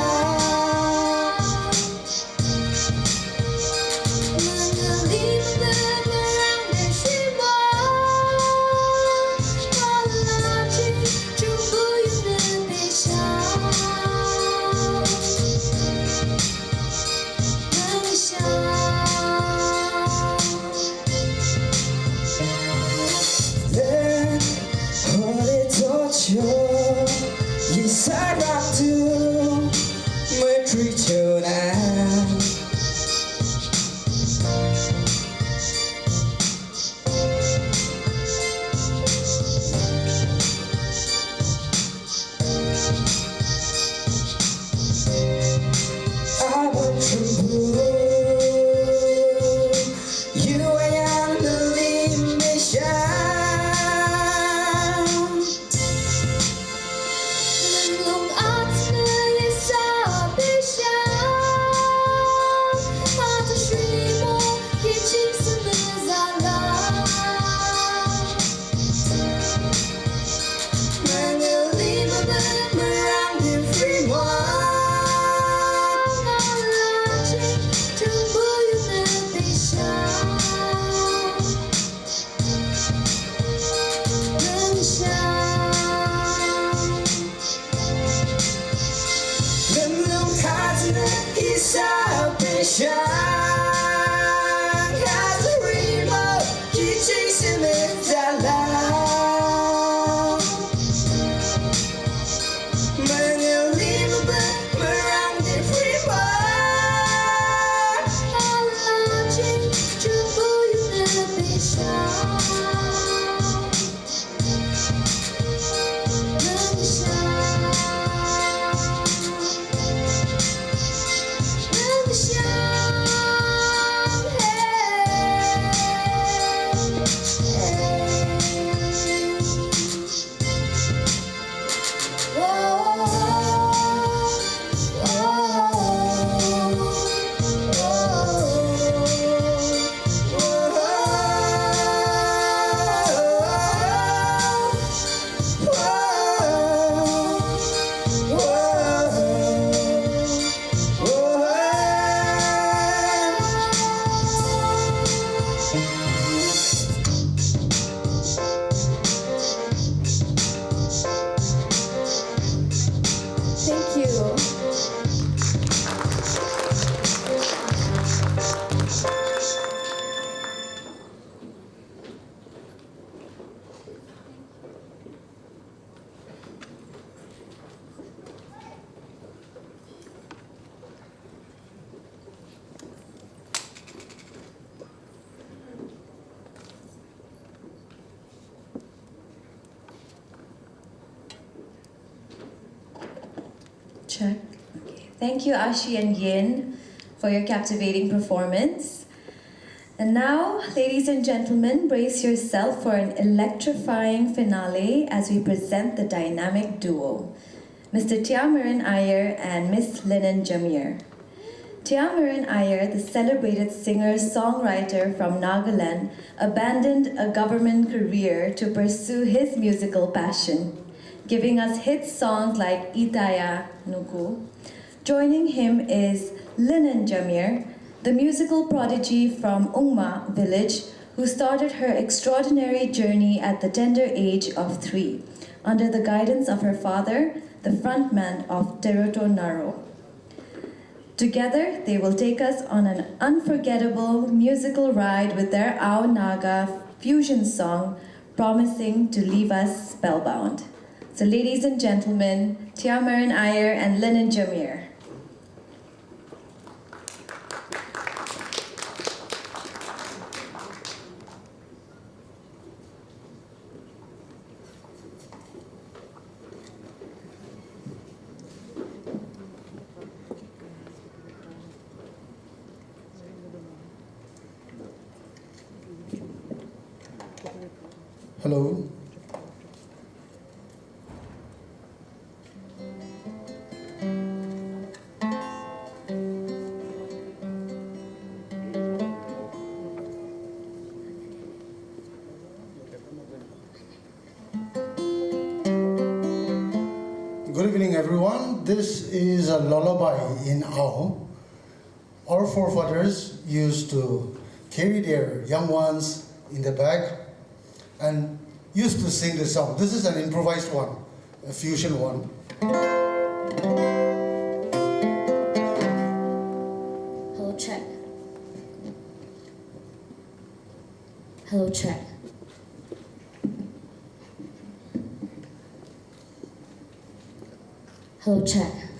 Check. Okay. Thank you, Ashi and Yin, for your captivating performance. And now, ladies and gentlemen, brace yourself for an electrifying finale as we present the dynamic duo, Mr. Tiameren Iyer and Miss Linen Jamir. Tiameren Iyer, the celebrated singer-songwriter from Nagaland, abandoned a government career to pursue his musical passion, giving us hit songs like Itaya Nuku. Joining him is Linen Jamir, the musical prodigy from Ungma village, who started her extraordinary journey at the tender age of 3, under the guidance of her father, the frontman of Teruto Naro. Together, they will take us on an unforgettable musical ride with their Ao Naga fusion song, promising to leave us spellbound. So ladies and gentlemen, Tiameren Iyer and Linen Jamir. Hello. Good evening, everyone. This is a lullaby in Ao. Our forefathers used to carry their young ones in the back and used to sing the song. This is an improvised one, a fusion one. Hello, check. Hello, check. Hello, check.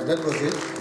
that was it.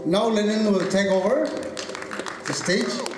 Now Lennon will take over the stage.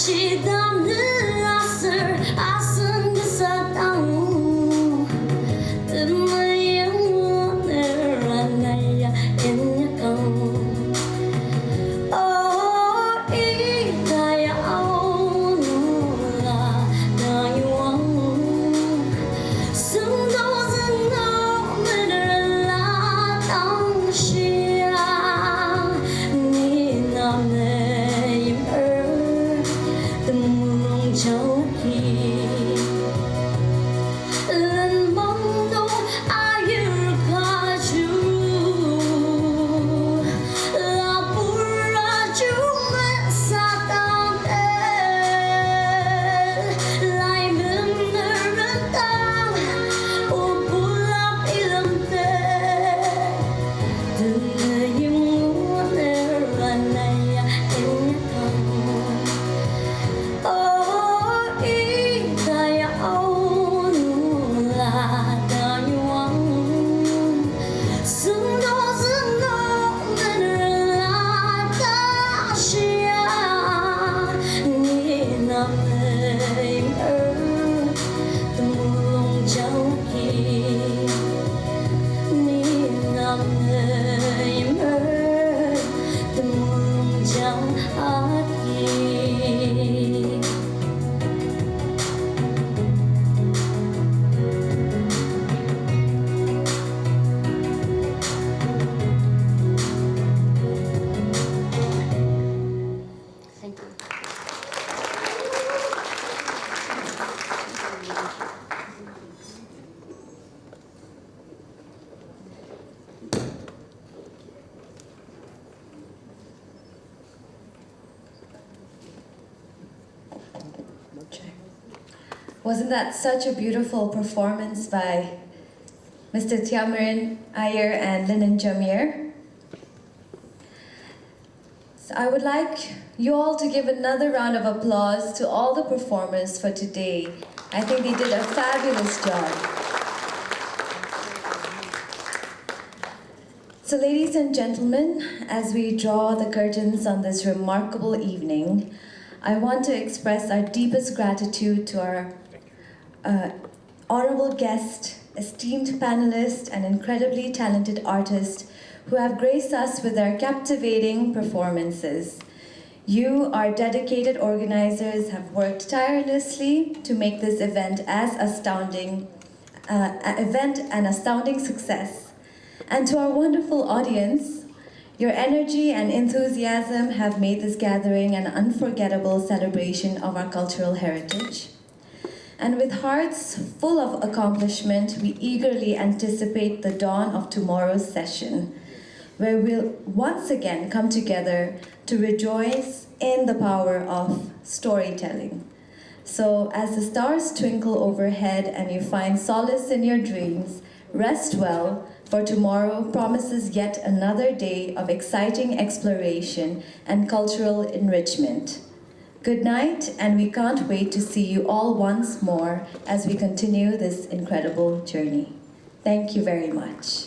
She done the answer, I send the song. Wasn't that such a beautiful performance by Mr. Tiameren, Ayer, and Linen Jamir? So I would like you all to give another round of applause to all the performers for today. I think they did a fabulous job. So ladies and gentlemen, as we draw the curtains on this remarkable evening, I want to express our deepest gratitude to our honorable guest, esteemed panelist, and incredibly talented artist who have graced us with their captivating performances. You, our dedicated organizers, have worked tirelessly to make this event an astounding success. And to our wonderful audience, your energy and enthusiasm have made this gathering an unforgettable celebration of our cultural heritage. And with hearts full of accomplishment, we eagerly anticipate the dawn of tomorrow's session, where we'll once again come together to rejoice in the power of storytelling. So as the stars twinkle overhead and you find solace in your dreams, rest well, for tomorrow promises yet another day of exciting exploration and cultural enrichment. Good night, and we can't wait to see you all once more as we continue this incredible journey. Thank you very much.